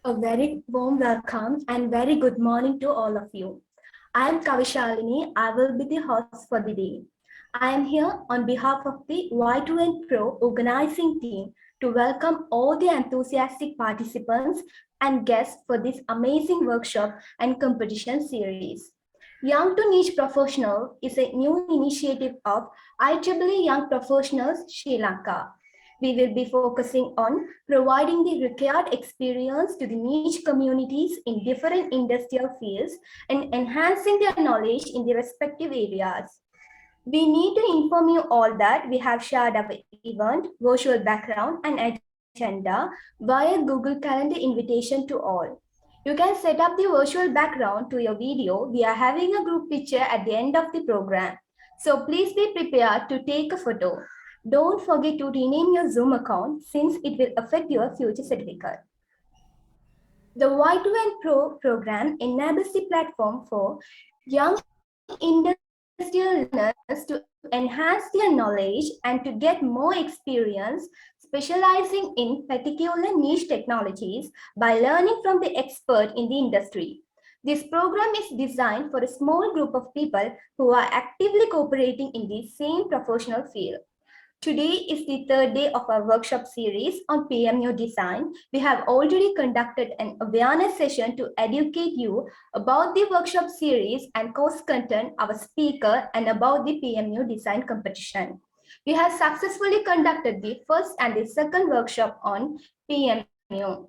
A very warm welcome and very good morning to all of you. I am Kavishalini. I will be the host for the day. I am here on behalf of the Y2NPro organizing team to welcome all the enthusiastic participants and guests for this amazing workshop and competition series. Young to Niche Professional is a new initiative of IEEE Young Professionals Sri Lanka. We will be focusing on providing the required experience to the niche communities in different industrial fields and enhancing their knowledge in the respective areas. We need to inform you all that we have shared our event, virtual background, and agenda via Google Calendar invitation to all. You can set up the virtual background to your video. We are having a group picture at the end of the program. So please be prepared to take a photo. Don't forget to rename your Zoom account since it will affect your future certificate. The Y2NPro program enables the platform for young industrial learners to enhance their knowledge and to get more experience specializing in particular niche technologies by learning from the expert in the industry. This program is designed for a small group of people who are actively cooperating in the same professional field. Today is the third day of our workshop series on PMU design. We have already conducted an awareness session to educate you about the workshop series and course content, our speaker, and about the PMU design competition. We have successfully conducted the first and the second workshop on PMU.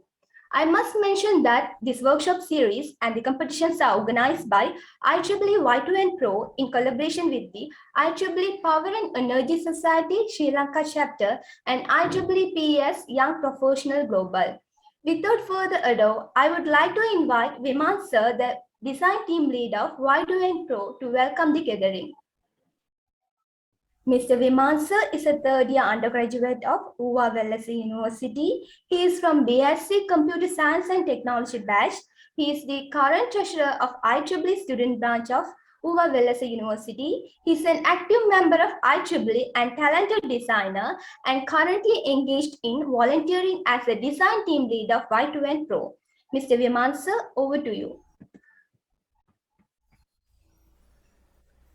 I must mention that this workshop series and the competitions are organized by IEEE Y2NPro in collaboration with the IEEE Power and Energy Society Sri Lanka chapter and IEEE PS Young Professional Global. Without further ado, I would like to invite Viman sir, the design team lead of Y2NPro, to welcome the gathering. Mr. Viman sir is a third-year undergraduate of Observability University. He is from BSc Computer Science and Technology batch. He is the current treasurer of IEEE student branch of Observability University. He is an active member of IEEE and talented designer and currently engaged in volunteering as a design team lead of Y2NPro. Mr. Viman sir, over to you.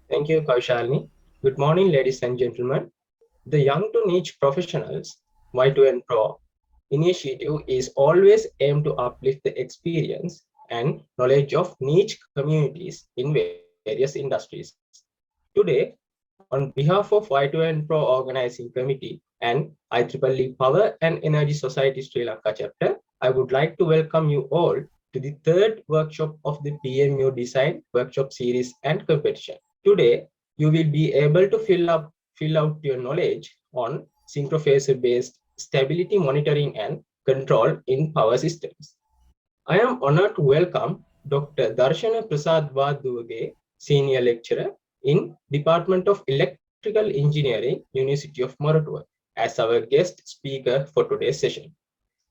Thank you, Kaushalini. Good morning, ladies and gentlemen. The Young to Niche Professionals Y2NPro initiative is always aimed to uplift the experience and knowledge of niche communities in various industries. Today, on behalf of Y2NPro Organizing Committee and IEEE Power and Energy Society Sri Lanka chapter, I would like to welcome you all to the third workshop of the PMU Design Workshop Series and Competition. Today, you will be able to fill out your knowledge on Synchrofacial based stability monitoring and control in power systems. I am honored to welcome Dr. Prasad Wadduwage, Senior Lecturer in Department of Electrical Engineering, University of Moratuwa, as our guest speaker for today's session.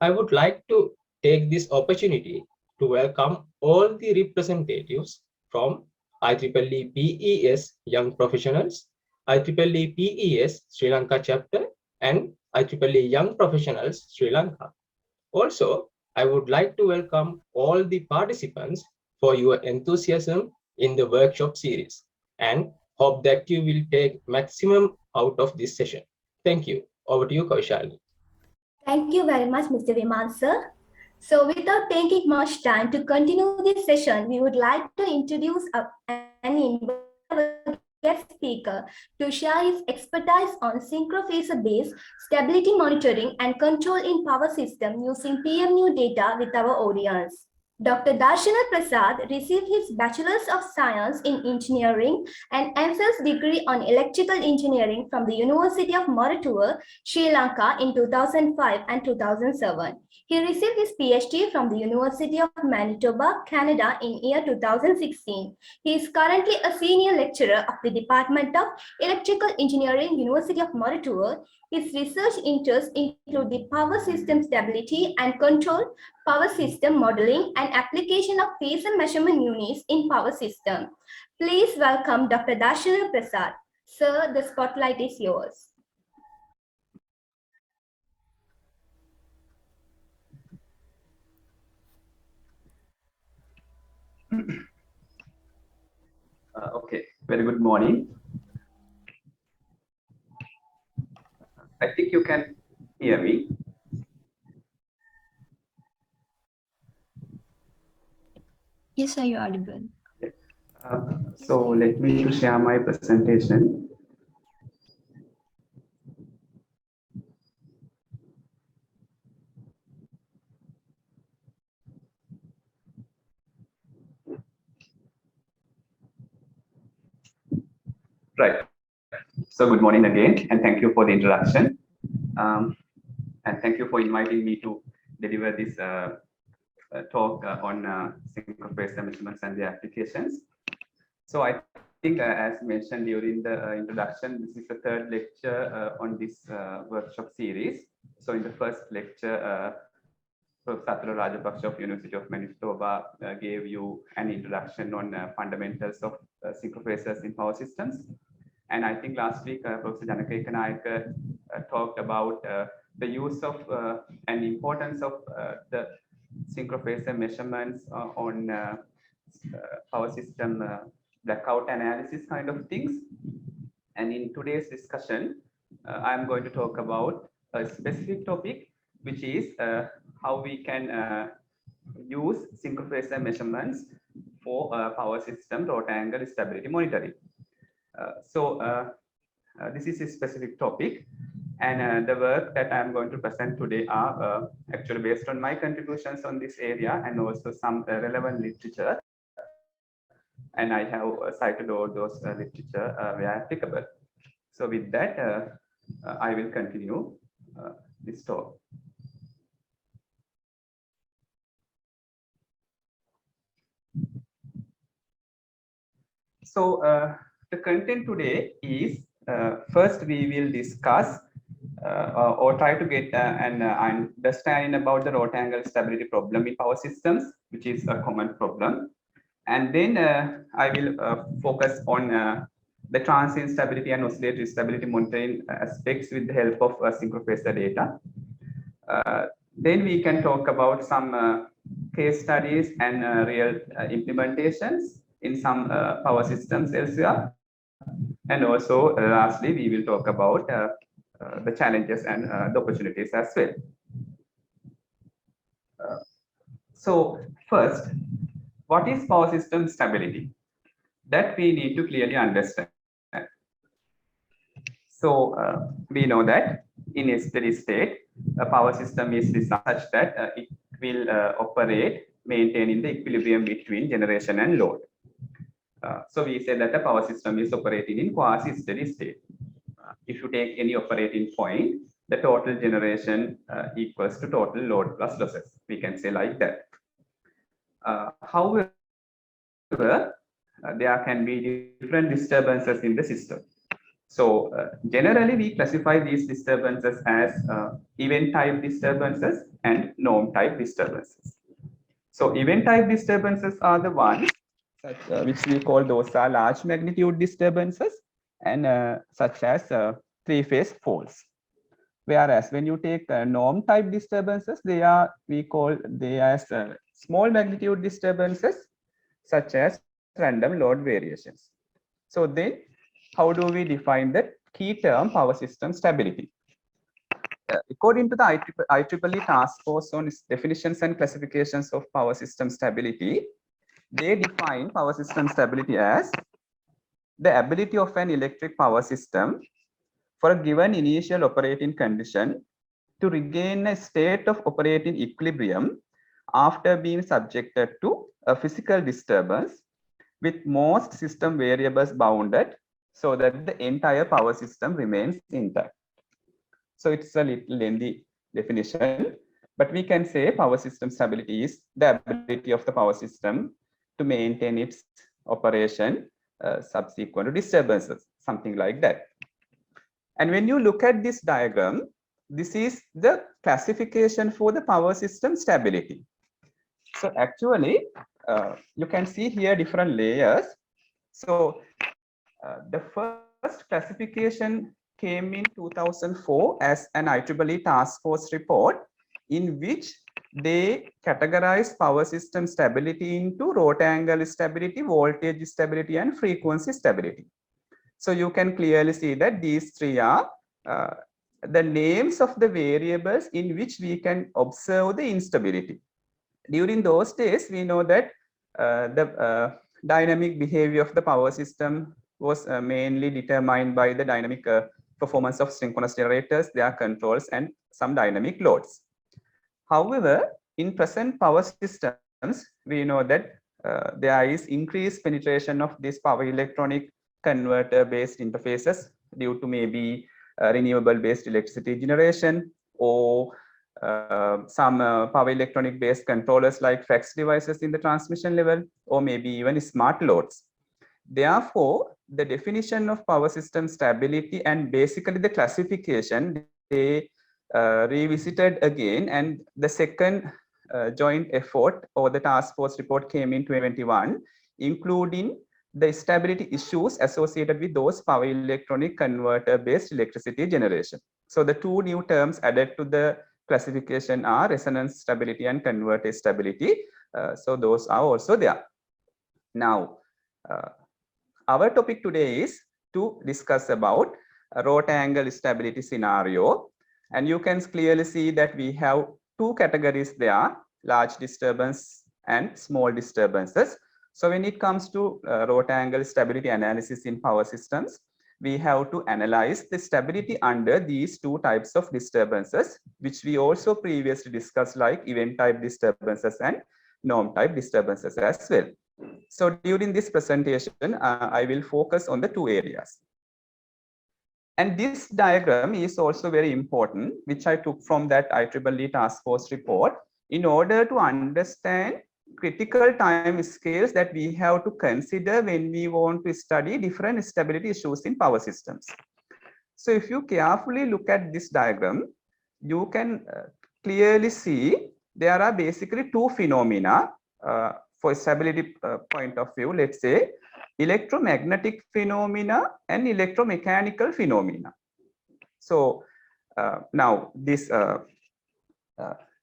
I would like to take this opportunity to welcome all the representatives from IEEE PES Young Professionals, IEEE PES Sri Lanka chapter, and IEEE Young Professionals Sri Lanka. Also, I would like to welcome all the participants for your enthusiasm in the workshop series and hope that you will take maximum out of this session. Thank you. Over to you, Kaushalini. Thank you very much, Mr. Viman sir. So without taking much time to continue this session, we would like to introduce and invite our guest speaker to share his expertise on synchrofacial-based stability monitoring and control in power system using PMU data with our audience. Dr. Prasad received his Bachelor's of Science in Engineering and MPhil's degree on Electrical Engineering from the University of Moratuwa, Sri Lanka in 2005 and 2007. He received his PhD from the University of Manitoba, Canada in year 2016. He is currently a senior lecturer of the Department of Electrical Engineering, University of Moratuwa. His research interests include the power system stability and control, power system modeling, and application of phase and measurement units in power system. Please welcome Dr. Prasad. Sir, the spotlight is yours. Okay, very good morning. I think you can hear me. Yes, are you audible? So let me to share my presentation. Right. So good morning again, and thank you for the introduction. And thank you for inviting me to deliver this talk on synchrofacial measurements and the applications. So I think, as mentioned during the introduction, this is the third lecture on this workshop series. So in the first lecture, Prasad Wadduwage of University of Manitoba gave you an introduction on fundamentals of synchrofacials in power systems. And I think last week, Professor Janaka talked about the use of and importance of the synchrofacial measurements on power system blackout analysis kind of things. And in today's discussion, I'm going to talk about a specific topic, which is how we can use synchrofacial measurements for power system rotary angle stability monitoring. This is a specific topic, and the work that I'm going to present today are actually based on my contributions on this area and also some relevant literature. And I have cited all those literature where applicable. So with that, I will continue this talk. So the content today is first we will discuss or try to get an understanding about the rotary angle stability problem in power systems, which is a common problem. And then I will focus on the transient stability and oscillatory stability monitoring aspects with the help of synchrofacial data. Then we can talk about some case studies and real implementations in some power systems elsewhere. And also, lastly, we will talk about the challenges and the opportunities as well. So first, what is power system stability? That we need to clearly understand. So we know that in a steady state, a power system is designed such that it will operate, maintaining the equilibrium between generation and load. So we say that the power system is operating in quasi-steady state. If you take any operating point, the total generation equals to total load plus losses. We can say like that. However, there can be different disturbances in the system. So generally, we classify these disturbances as event type disturbances and norm type disturbances. So event type disturbances are the ones which we call those are large magnitude disturbances and such as three-phase faults. Whereas when you take norm type disturbances, we call they as small magnitude disturbances such as random load variations. So then how do we define the key term power system stability? According to the IEEE task force on definitions and classifications of power system stability, they define power system stability as the ability of an electric power system for a given initial operating condition to regain a state of operating equilibrium after being subjected to a physical disturbance with most system variables bounded so that the entire power system remains intact. So it's a little lengthy definition, but we can say power system stability is the ability of the power system to maintain its operation subsequent to disturbances, something like that. And when you look at this diagram, this is the classification for the power system stability. So actually, you can see here different layers. So the first classification came in 2004 as an IEEE task force report, in which they categorize power system stability into root angle stability, voltage stability, and frequency stability. So you can clearly see that these three are the names of the variables in which we can observe the instability. During those days, we know that the dynamic behavior of the power system was mainly determined by the dynamic performance of synchronous generators, their controls, and some dynamic loads. However, in present power systems, we know that there is increased penetration of this power electronic converter based interfaces due to maybe renewable based electricity generation, or some power electronic based controllers like fax devices in the transmission level, or maybe even smart loads. Therefore, the definition of power system stability and basically the classification, they revisited again, and the second joint effort or the task force report came in 2021, including the stability issues associated with those power electronic converter based electricity generation. So the two new terms added to the classification are resonance stability and converter stability. So those are also there. Now, our topic today is to discuss about a root angle stability scenario. And you can clearly see that we have two categories there, large disturbance and small disturbances. So when it comes to root angle stability analysis in power systems, we have to analyze the stability under these two types of disturbances, which we also previously discussed, like event type disturbances and norm type disturbances as well. So during this presentation, I will focus on the two areas. And this diagram is also very important, which I took from that IEEE task force report, in order to understand critical time scales that we have to consider when we want to study different stability issues in power systems. So if you carefully look at this diagram, you can clearly see there are basically two phenomena for stability point of view. Let's say electromagnetic phenomena and electromechanical phenomena. So now this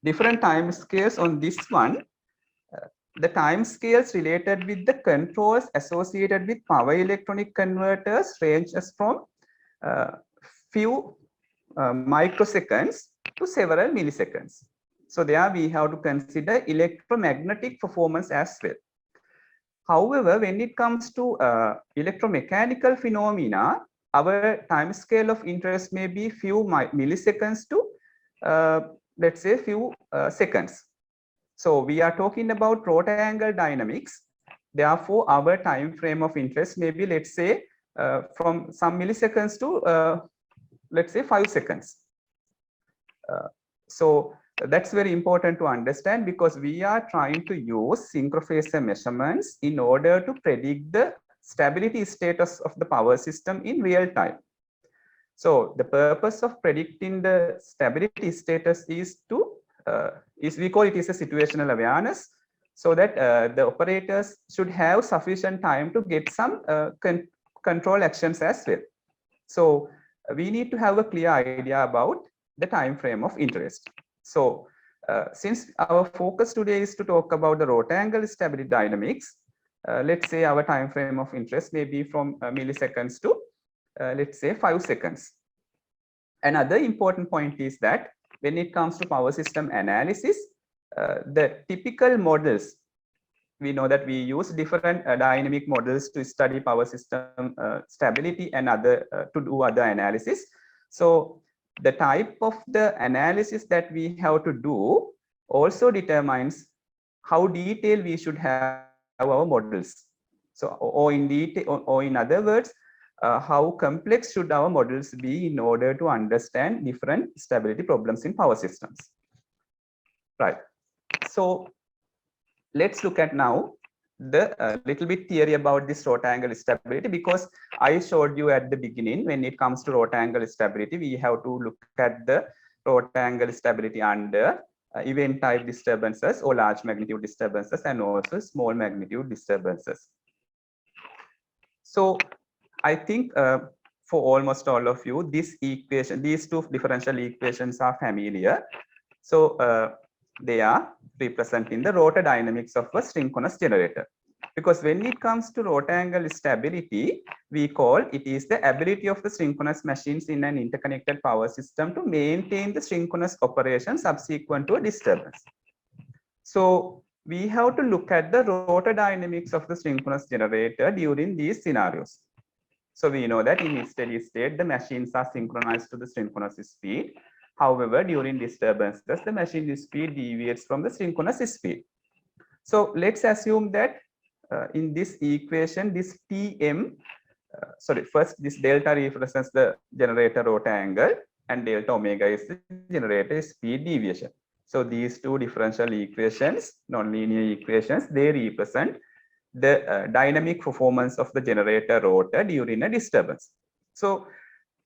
different time scales on this one, the time scales related with the controls associated with power electronic converters ranges from few microseconds to several milliseconds. So there we have to consider electromagnetic performance as well. However, when it comes to electromechanical phenomena, our time scale of interest may be few milliseconds to let's say few seconds. So we are talking about root angle dynamics. Therefore, our time frame of interest may be, let's say, from some milliseconds to let's say 5 seconds. So that's very important to understand, because we are trying to use synchrofacial measurements in order to predict the stability status of the power system in real time. So the purpose of predicting the stability status is to we call it is a situational awareness, so that the operators should have sufficient time to get some control actions as well. So we need to have a clear idea about the time frame of interest. So since our focus today is to talk about the root angle stability dynamics, let's say our time frame of interest may be from milliseconds to let's say 5 seconds. Another important point is that when it comes to power system analysis, the typical models, we know that we use different dynamic models to study power system stability and other to do other analysis. So the type of the analysis that we have to do also determines how detailed we should have our models. So or in detail, or in other words, how complex should our models be in order to understand different stability problems in power systems. Right. So let's look at now the little bit theory about this root angle stability, because I showed you at the beginning, when it comes to root angle stability, we have to look at the root angle stability under event type disturbances or large magnitude disturbances, and also small magnitude disturbances. So I think for almost all of you, this equation, these two differential equations are familiar. So they are representing the rotor dynamics of a synchronous generator. Because when it comes to rotor angle stability, we call it is the ability of the synchronous machines in an interconnected power system to maintain the synchronous operation subsequent to a disturbance. So we have to look at the rotor dynamics of the synchronous generator during these scenarios. So we know that in steady state, the machines are synchronized to the synchronous speed. However, during disturbances, the machine speed deviates from the synchronous speed. So let's assume that in this equation, this PM, first this delta represents the generator rotor angle and delta omega is the generator speed deviation. So these two differential equations, nonlinear equations, they represent the dynamic performance of the generator rotor during a disturbance. So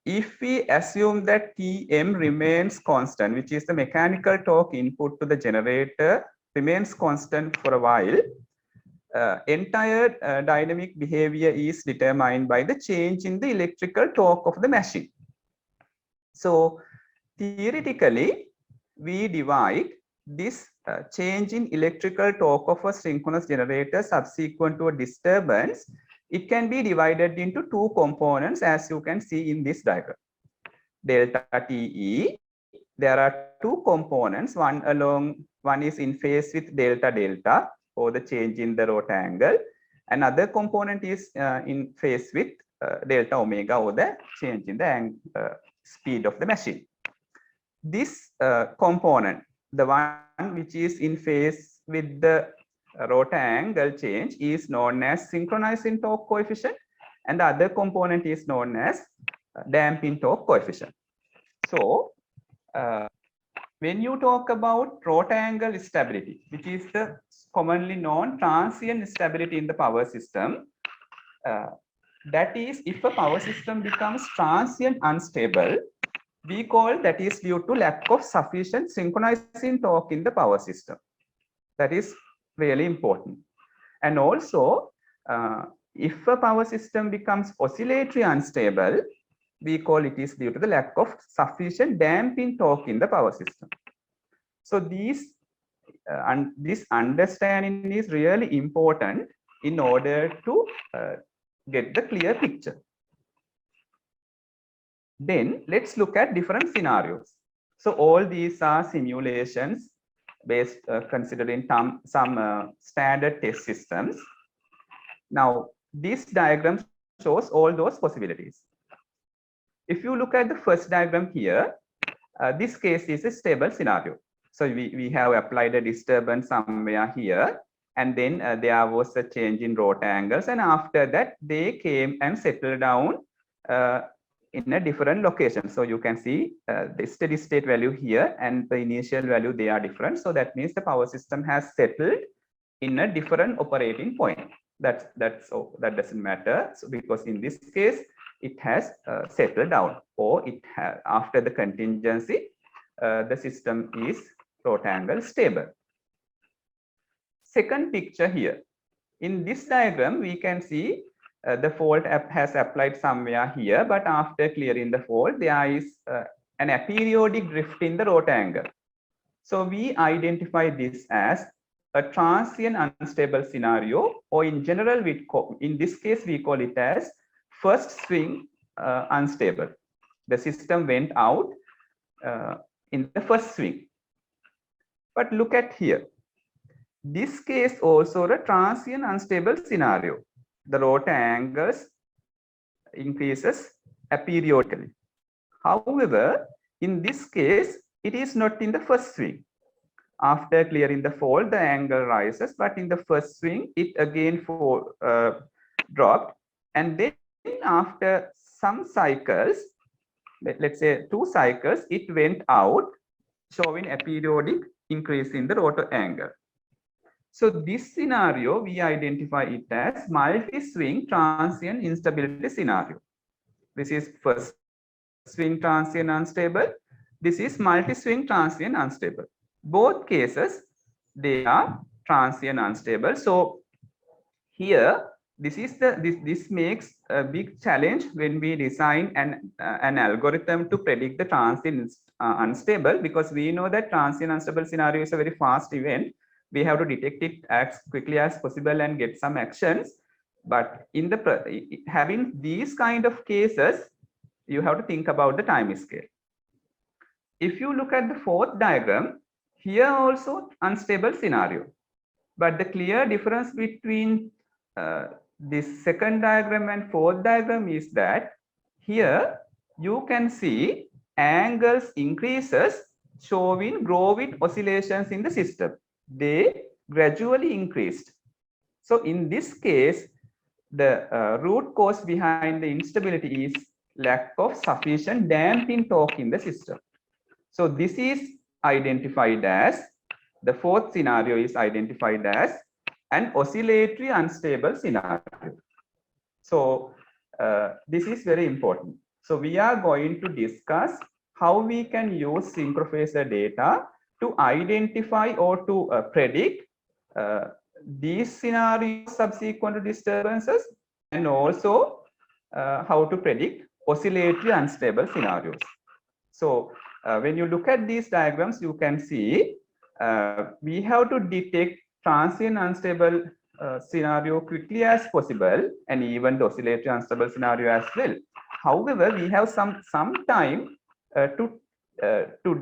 if we assume that Tm remains constant, which is the mechanical torque input to the generator remains constant for a while, entire dynamic behavior is determined by the change in the electrical torque of the machine. So theoretically, we divide this change in electrical torque of a synchronous generator subsequent to a disturbance. It can be divided into two components, as you can see in this diagram. Delta TE, there are two components, one is in phase with delta delta, or the change in the rotor angle. Another component is in phase with delta omega, or the change in the speed of the machine. This component, the one which is in phase with the rotor angle change, is known as synchronizing torque coefficient, and the other component is known as damping torque coefficient. So when you talk about rotor angle stability, which is the commonly known transient stability in the power system, that is, if a power system becomes transient unstable, we call that is due to lack of sufficient synchronizing torque in the power system. That is really important. And also, if a power system becomes oscillatory unstable, we call it is due to the lack of sufficient damping torque in the power system. So this understanding is really important in order to get the clear picture. Then let's look at different scenarios. So all these are simulations based considering some standard test systems. Now this diagram shows all those possibilities. If you look at the first diagram here, this case is a stable scenario. So we have applied a disturbance somewhere here, and then there was a change in rotor angles, and after that they came and settled down in a different location. So you can see the steady state value here and the initial value, they are different. So that means the power system has settled in a different operating point. That doesn't matter. So because in this case, it has settled down, or it has, after the contingency, the system is rotor angle stable. Second picture here. In this diagram, we can see the fault has applied somewhere here, but after clearing the fault, there is an aperiodic drift in the rotor angle. So we identify this as a transient unstable scenario, or in general, in this case, we call it as first swing unstable. The system went out in the first swing. But look at here. This case also a transient unstable scenario. The rotor angles increases aperiodically. However, in this case, it is not in the first swing. After clearing the fault, the angle rises, but in the first swing, it again dropped. And then after some cycles, let's say 2 cycles, it went out, showing a periodic increase in the rotor angle. So this scenario, we identify it as multi-swing transient instability scenario. This is first swing transient unstable. This is multi-swing transient unstable. Both cases, they are transient unstable. So here, this makes a big challenge when we design an algorithm to predict the transient unstable, because we know that transient unstable scenario is a very fast event. We have to detect it as quickly as possible and get some actions. But in the having these kind of cases, you have to think about the time scale. If you look at the fourth diagram, here also unstable scenario. But the clear difference between this second diagram and fourth diagram is that here you can see angles increases showing growing oscillations in the system. They gradually increased. So in this case, the root cause behind the instability is lack of sufficient damping torque in the system. So this is identified as, the fourth scenario is identified as an oscillatory unstable scenario. So this is very important. So we are going to discuss how we can use Synchrofacial data to identify or to predict these scenarios subsequent to disturbances, and also how to predict oscillatory unstable scenarios. So when you look at these diagrams, you can see we have to detect transient unstable scenario quickly as possible, and even the oscillatory unstable scenario as well. However, we have some time to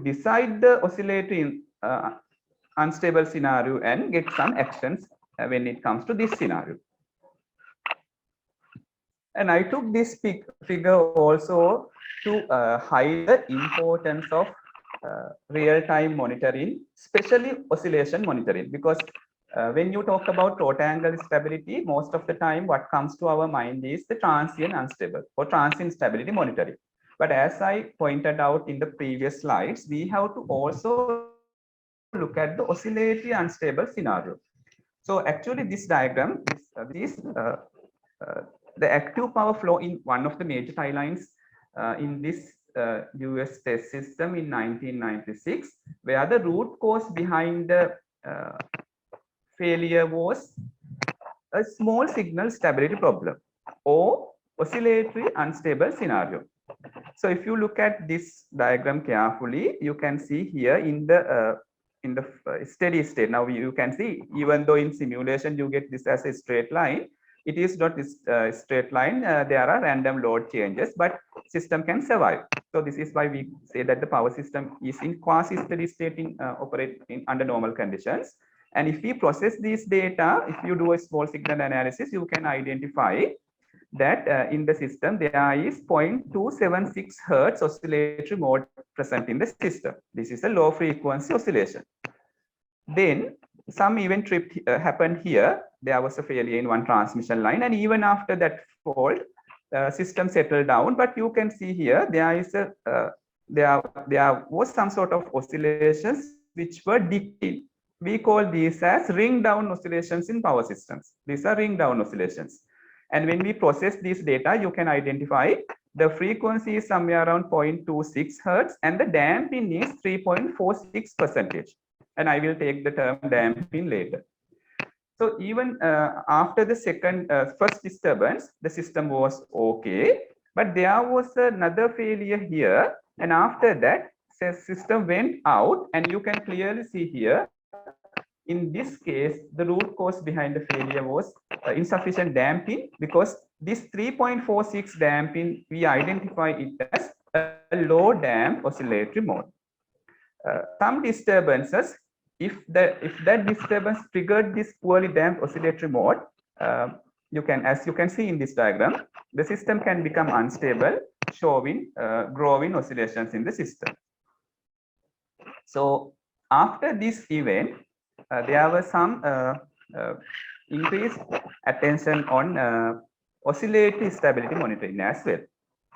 decide the oscillatory unstable scenario and get some actions when it comes to this scenario. And I took this figure also to highlight the importance of real-time monitoring, especially oscillation monitoring, because when you talk about rotangle stability, most of the time what comes to our mind is the transient unstable or transient stability monitoring. But as I pointed out in the previous slides, we have to also look at the oscillatory unstable scenario. So actually this diagram, the active power flow in one of the major tie lines in this US test system in 1996, where the root cause behind the failure was a small signal stability problem or oscillatory unstable scenario. So if you look at this diagram carefully, you can see here in the steady state. Now you can see, even though in simulation you get this as a straight line, it is not a straight line. There are random load changes, but system can survive. So this is why we say that the power system is in quasi steady state, operating under normal conditions. And if we process these data, if you do a small signal analysis, you can identify that in the system there is 0.276 Hertz oscillatory mode present in the system. This is a low frequency oscillation. Then some event trip happened here. There was a failure in one transmission line, and even after that fault, system settled down. But you can see here there is a there was some sort of oscillations which were decaying. We call these as ring down oscillations in power systems. These are ring down oscillations. And when we process these data, you can identify the frequency is somewhere around 0.26 Hertz and the damping is 3.46%. And I will take the term damping later. So even after the first disturbance, the system was okay, but there was another failure here. And after that, the system went out, and you can clearly see here, in this case, the root cause behind the failure was insufficient damping, because this 3.46 damping, we identify it as a low damp oscillatory mode. Some disturbances, if that disturbance triggered this poorly damped oscillatory mode, as you can see in this diagram, the system can become unstable, showing growing oscillations in the system. So after this event, there was some increased attention on oscillatory stability monitoring as well.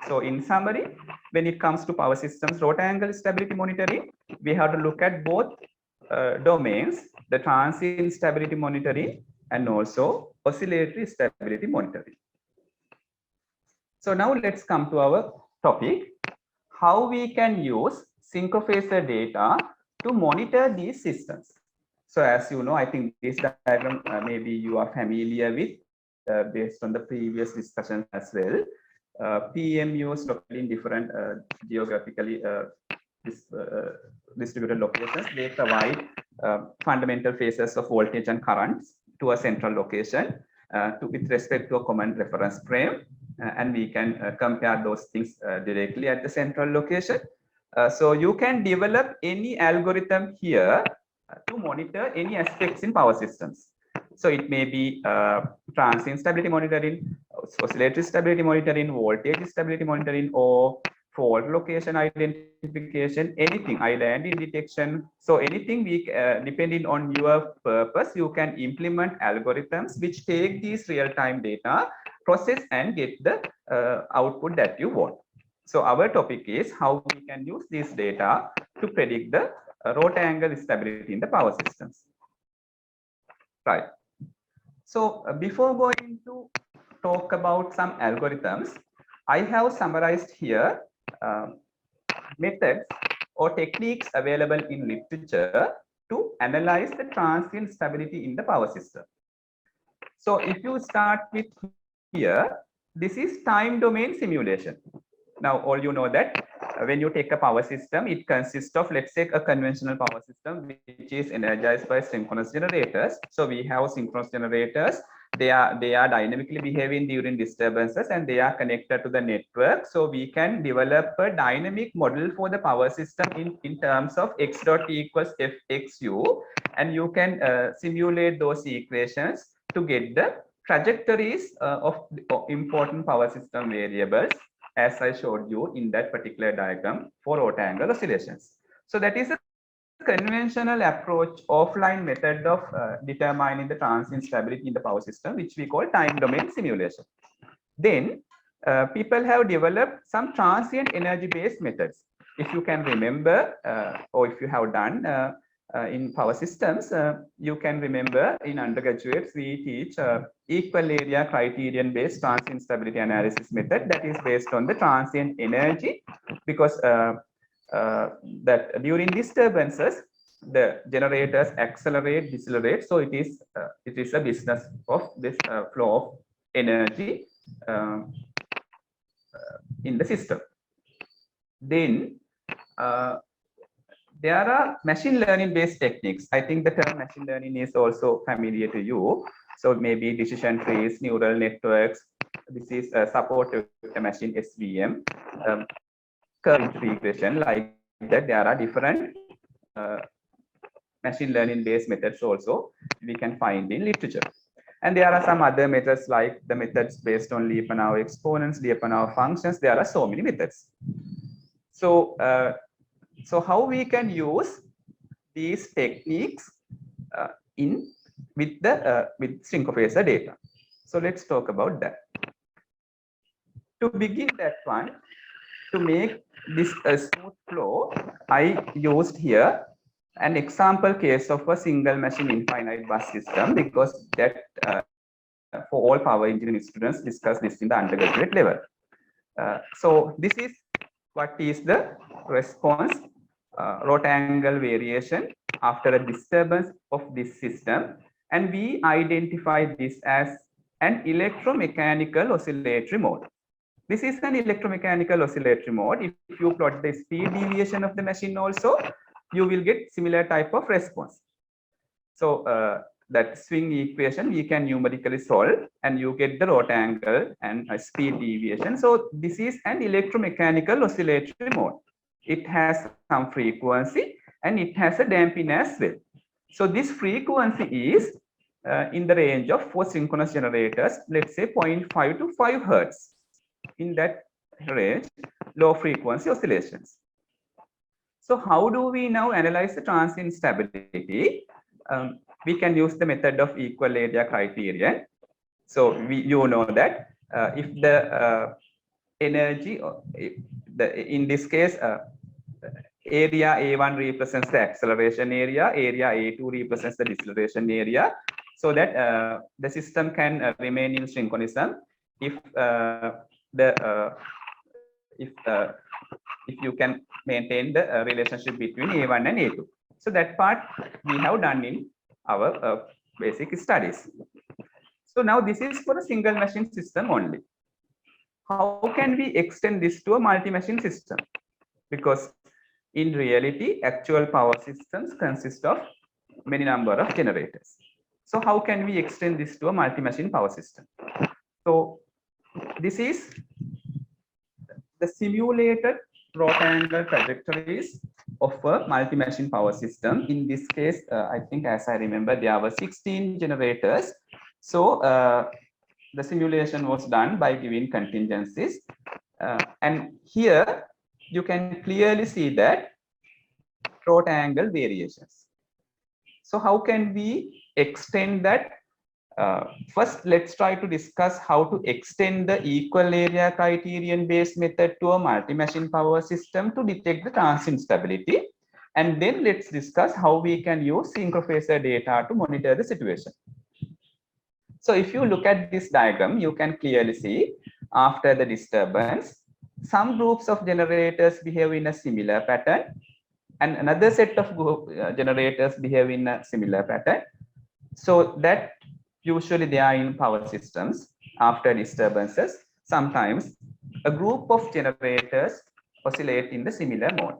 So in summary, when it comes to power systems rotangle stability monitoring, we have to look at both domains, the transient stability monitoring and also oscillatory stability monitoring. So now let's come to our topic, how we can use Synchrofacial data to monitor these systems. So as you know, I think this diagram maybe you are familiar with. based on the previous discussion as well. PMUs located in different geographically distributed locations, they provide fundamental phases of voltage and currents to a central location with respect to a common reference frame. And we can compare those things directly at the central location. So you can develop any algorithm here to monitor any aspects in power systems. So it may be transient stability monitoring, oscillatory stability monitoring, voltage stability monitoring, or fault location identification, anything, islanding detection. So anything depending on your purpose, you can implement algorithms which take these real-time data, process and get the output that you want. So our topic is how we can use this data to predict the root angle stability in the power systems. Right. So before going to talk about some algorithms, I have summarized here methods or techniques available in literature to analyze the transient stability in the power system. So if you start with here, this is time domain simulation. Now, all you know that when you take a power system, it consists of, let's say, a conventional power system, which is energized by synchronous generators. So we have synchronous generators. They are dynamically behaving during disturbances and they are connected to the network. So we can develop a dynamic model for the power system in terms of x dot e equals fxu, and you can simulate those equations to get the trajectories of important power system variables, as I showed you in that particular diagram for root angle oscillations. So that is a conventional approach, offline method of determining the transient stability in the power system, which we call time domain simulation. Then people have developed some transient energy based methods. If you can remember, or if you have done in power systems, you can remember in undergraduates we teach equal area criterion based transient stability analysis method that is based on the transient energy, because that during disturbances the generators accelerate, decelerate. So it is a business of this flow of energy in the system. Then there are machine learning based techniques. I think the term machine learning is also familiar to you. So maybe decision trees, neural networks. This is supported with the machine SVM, curve regression, like that. There are different machine learning based methods also we can find in literature. And there are some other methods like the methods based on Lyapunov exponents, Lyapunov functions. There are so many methods. So so how we can use these techniques with Synchrofacial data. So let's talk about that. To begin that one, to make this a smooth flow, I used here an example case of a single machine infinite bus system, because that for all power engineering students discuss this in the undergraduate level. So this is what is the response root angle variation after a disturbance of this system, and we identify this as an electromechanical oscillatory mode. This is an electromechanical oscillatory mode. If you plot the speed deviation of the machine also, you will get similar type of response. So that swing equation we can numerically solve, and you get the root angle and a speed deviation. So this is an electromechanical oscillatory mode. It has some frequency and it has a damping as well. So this frequency is in the range of, for synchronous generators, let's say 0.5 to 5 hertz. In that range, low frequency oscillations. So how do we now analyze the transient stability? We can use the method of equal area criterion. So you know that if the energy, in this case, area A1 represents the acceleration area, area A2 represents the deceleration area, so that the system can remain in synchronism if if you can maintain the relationship between A1 and A2. So that part we have done in our basic studies. So now this is for a single machine system only. How can we extend this to a multi-machine system? Because in reality, actual power systems consist of many number of generators. So how can we extend this to a multi-machine power system? So this is the simulated rectangle trajectories of a multi-machine power system. In this case, I think as I remember, there were 16 generators. So the simulation was done by giving contingencies. And here you can clearly see that rectangle variations. So how can we extend that? First, let's try to discuss how to extend the equal area criterion based method to a multi-machine power system to detect the transient stability. And then let's discuss how we can use Synchrofacial data to monitor the situation. So if you look at this diagram, you can clearly see after the disturbance, some groups of generators behave in a similar pattern and another set of generators behave in a similar pattern. So that usually they are in power systems after disturbances. Sometimes a group of generators oscillate in the similar mode.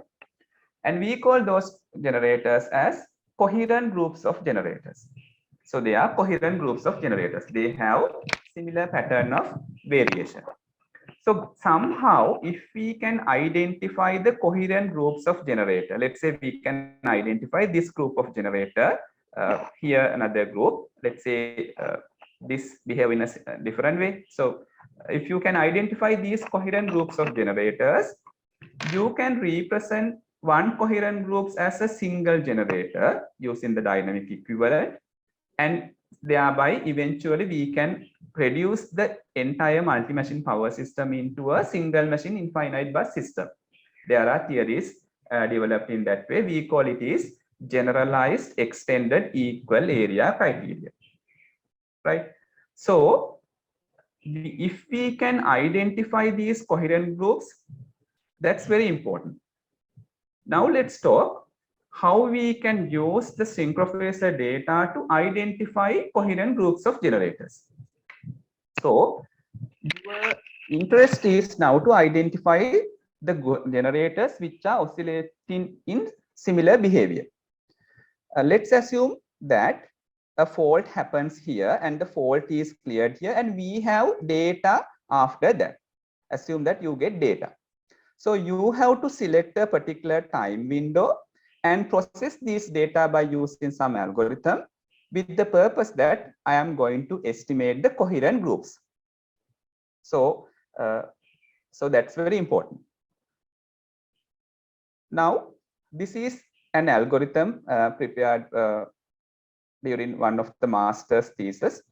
And we call those generators as coherent groups of generators. So they are coherent groups of generators. They have similar pattern of variation. So somehow, if we can identify the coherent groups of generator, let's say we can identify this group of generator, here another group, let's say this behave in a different way. So if you can identify these coherent groups of generators, you can represent one coherent groups as a single generator using the dynamic equivalent, and thereby eventually we can reduce the entire multi-machine power system into a single machine infinite bus system. There are theories developed in that way. We call it is generalized extended equal area criteria, right? So if we can identify these coherent groups, that's very important. Now let's talk how we can use the Synchrofacial data to identify coherent groups of generators. So your interest is now to identify the generators which are oscillating in similar behavior. Let's assume that a fault happens here and the fault is cleared here and we have data after that. Assume that you get data. So you have to select a particular time window and process this data by using some algorithm with the purpose that I am going to estimate the coherent groups. So, so that's very important. Now, this is an algorithm prepared during one of the master's thesis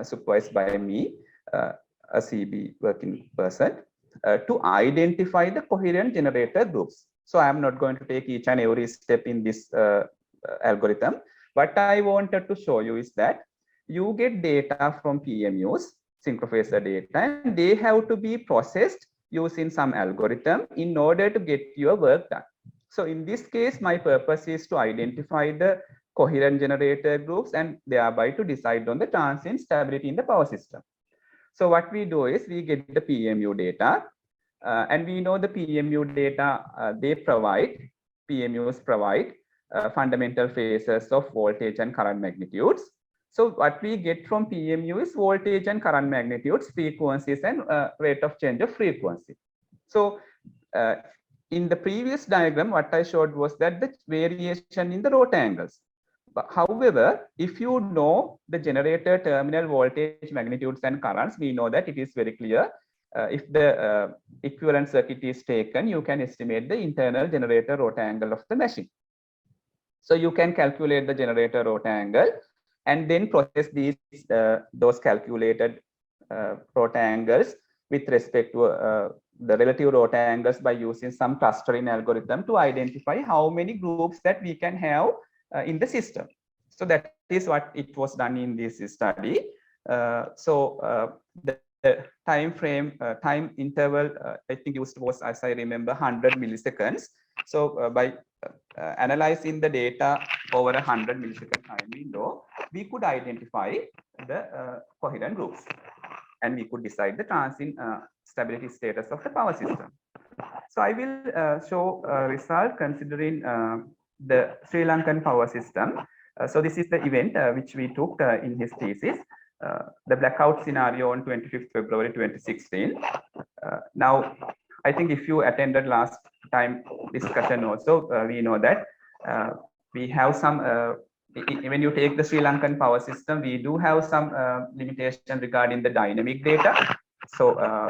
supervised by me, a CB working person, to identify the coherent generator groups. So I am not going to take each and every step in this algorithm. What I wanted to show you is that you get data from PMUs, Synchrofacial data, and they have to be processed using some algorithm in order to get your work done. So in this case, my purpose is to identify the coherent generator groups and thereby to decide on the transient stability in the power system. So what we do is we get the PMU data, and we know the PMU data PMUs provide fundamental phases of voltage and current magnitudes. So what we get from PMU is voltage and current magnitudes, frequencies, and rate of change of frequency. So in the previous diagram, what I showed was that the variation in the rectangles. But however, if you know the generator terminal voltage magnitudes and currents, we know that it is very clear. If the equivalent circuit is taken, you can estimate the internal generator rectangle of the machine. So you can calculate the generator rectangle and then process these those calculated rectangles with respect to the relative rectangles by using some clustering algorithm to identify how many groups that we can have in the system. So that is what it was done in this study. The time frame, time interval, I think used was, as I remember, 100 milliseconds. So by analyzing the data over 100 millisecond time window, we could identify the coherent groups, and we could decide the transient stability status of the power system. So I will show a result considering the Sri Lankan power system. So this is the event which we took in his thesis, the blackout scenario on 25th February 2016. Now, I think if you attended last time discussion also, we know that we have some, when you take the Sri Lankan power system, we do have some limitation regarding the dynamic data. So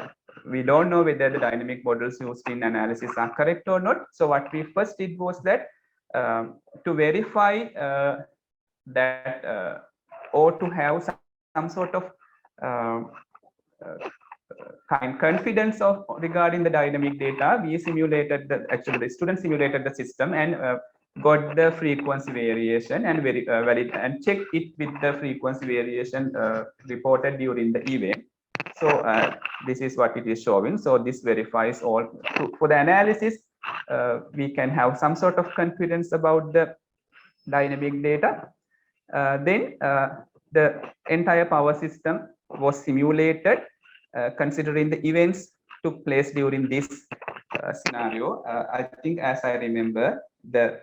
we don't know whether the dynamic models used in analysis are correct or not. So what we first did was that to verify that or to have some sort of confidence of regarding the dynamic data, we simulated the student simulated the system and got the frequency variation and valid and checked it with the frequency variation reported during the event. So this is what it is showing. So this verifies all. For the analysis, we can have some sort of confidence about the dynamic data. Then the entire power system was simulated considering the events took place during this scenario. I think, as I remember, the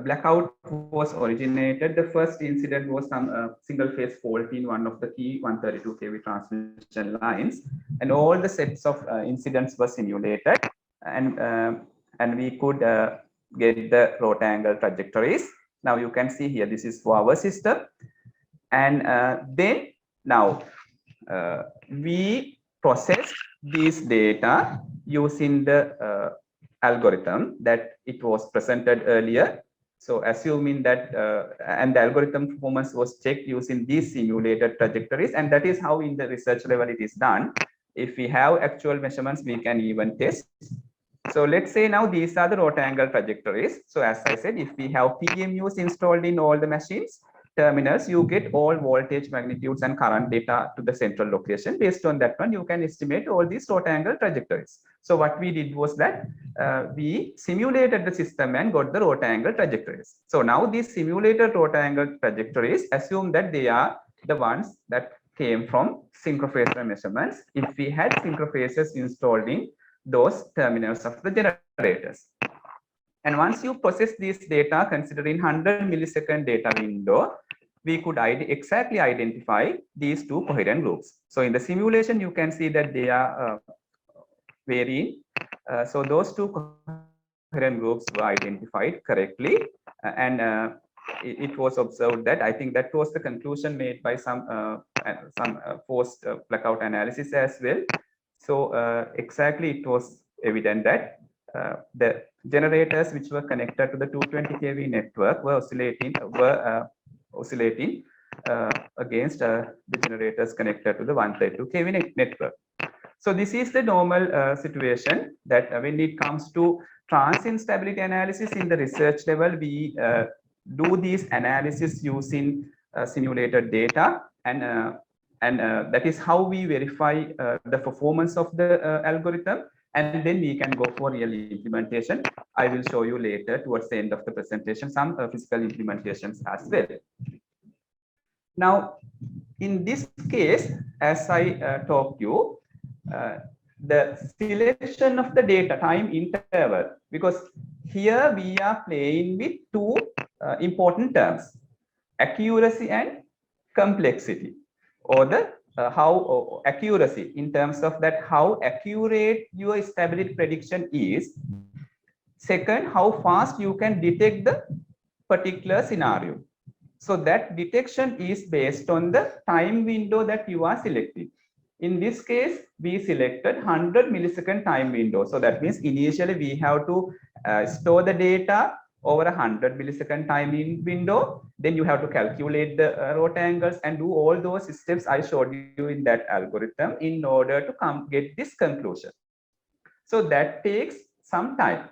blackout was originated. The first incident was some single phase fault in one of the key 132 kV transmission lines, and all the sets of incidents were simulated, and we could get the rot angle trajectories. Now you can see here, this is for our system, and then now we processed these data using the algorithm that it was presented earlier. So assuming that and the algorithm performance was checked using these simulated trajectories, and that is how in the research level it is done. If we have actual measurements, we can even test. So let's say now these are the rot angle trajectories. So as I said, if we have PMUs installed in all the machines terminals, you get all voltage magnitudes and current data to the central location. Based on that one, you can estimate all these rot angle trajectories. So what we did was that we simulated the system and got the rot angle trajectories. So now these simulated rot angle trajectories, assume that they are the ones that came from synchrofacial measurements. If we had synchrofacials installed in those terminals of the generators. And once you process these data considering 100 millisecond data window, we could exactly identify these two coherent groups. So in the simulation, you can see that they are varying. So those two coherent groups were identified correctly, and it was observed that, I think that was the conclusion made by some post blackout analysis as well. So exactly, it was evident that the generators which were connected to the 220 kV network were oscillating against the generators connected to the 132 kV network. So this is the normal situation that when it comes to transient stability analysis in the research level, we do these analysis using simulated data, and that is how we verify the performance of the algorithm, and then we can go for real implementation. I will show you later towards the end of the presentation some physical implementations as well. Now, in this case, as I talked you, the selection of the data time interval, because here we are playing with two important terms, accuracy and complexity, or the how accuracy in terms of that how accurate your stability prediction is. Second, how fast you can detect the particular scenario. So that detection is based on the time window that you are selecting. In this case, we selected 100 millisecond time window. So that means initially we have to store the data over 100 millisecond time window. Then you have to calculate the rot angles and do all those steps I showed you in that algorithm in order to get this conclusion. So that takes some time,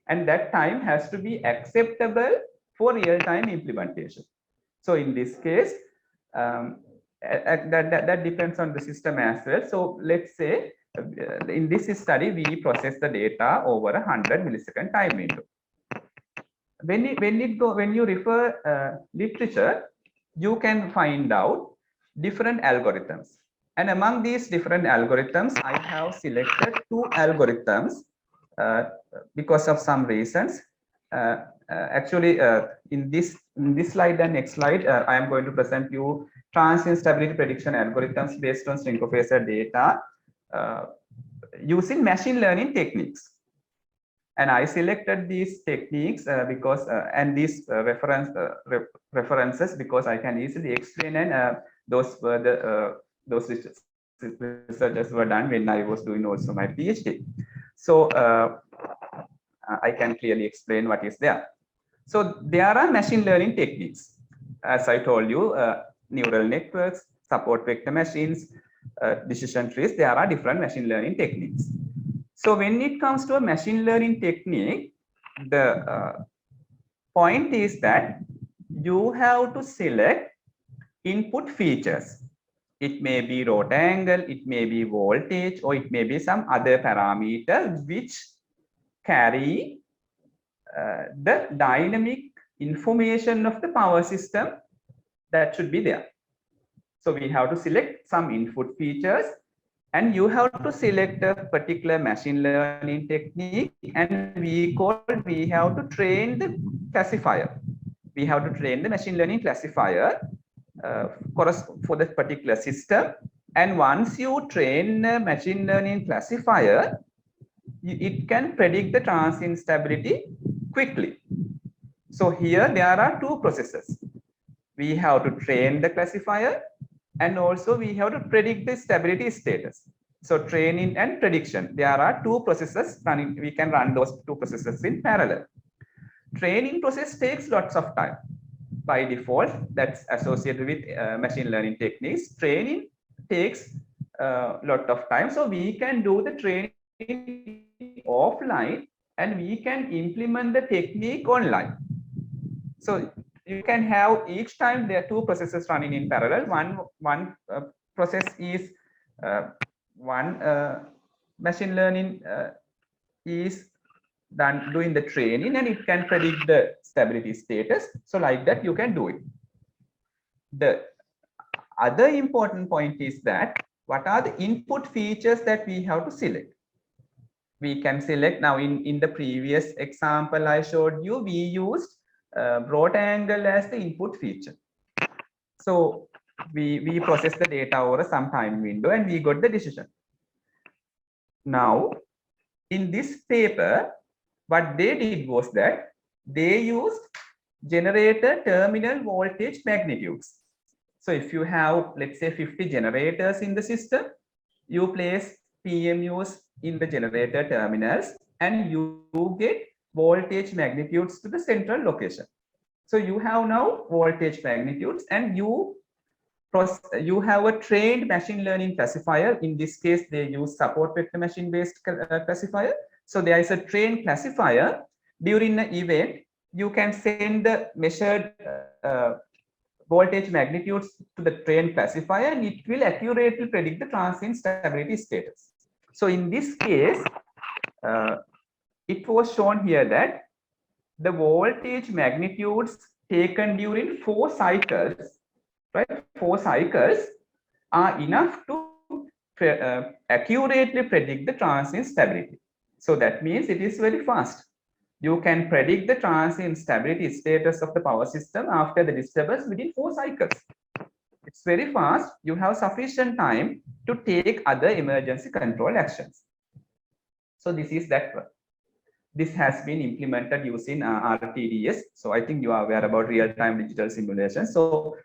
and that time has to be acceptable for real-time implementation. So in this case, that depends on the system as well. So let's say in this study, we process the data over 100 millisecond time window. When you refer literature, you can find out different algorithms. And among these different algorithms, I have selected two algorithms because of some reasons. Actually, in this slide and next slide, I am going to present you transient stability prediction algorithms based on Synchrofacial data using machine learning techniques. And I selected these techniques because and these references because I can easily explain, and those were the those researches were done when I was doing also my PhD. So I can clearly explain what is there. So there are machine learning techniques, as I told you, neural networks, support vector machines, decision trees. There are different machine learning techniques. So when it comes to a machine learning technique, the point is that you have to select input features. It may be rot angle, it may be voltage, or it may be some other parameter which carry the dynamic information of the power system that should be there. So we have to select some input features, and you have to select a particular machine learning technique, and we have to train the classifier. We have to train the machine learning classifier for that particular system. And once you train a machine learning classifier, it can predict the transient stability quickly. So here there are two processes. We have to train the classifier, and also we have to predict the stability status. So training and prediction, there are two processes running. We can run those two processes in parallel. Training process takes lots of time. By default, that's associated with machine learning techniques. Training takes a lot of time. So we can do the training offline, and we can implement the technique online. So you can have each time there are two processes running in parallel. One process is machine learning is doing the training, and it can predict the stability status. So like that you can do it. The other important point is that what are the input features that we have to select? We can select now in the previous example I showed you, we used rot angle as the input feature. So we process the data over some time window, and we got the decision. Now in this paper, what they did was that they used generator terminal voltage magnitudes. So if you have, let's say, 50 generators in the system, you place PMUs in the generator terminals, and you get voltage magnitudes to the central location. So you have now voltage magnitudes, and you have a trained machine learning classifier. In this case, they use support vector machine based classifier. So there is a trained classifier. During the event, you can send the measured voltage magnitudes to the trained classifier, and it will accurately predict the transient stability status. So in this case, it was shown here that the voltage magnitudes taken during 4 cycles, right? 4 cycles are enough to accurately predict the transient stability. So that means it is very fast. You can predict the transient stability status of the power system after the disturbance within 4 cycles. It's very fast. You have sufficient time to take other emergency control actions. So this is that one. This has been implemented using RTDS. So I think you are aware about real-time digital simulation. So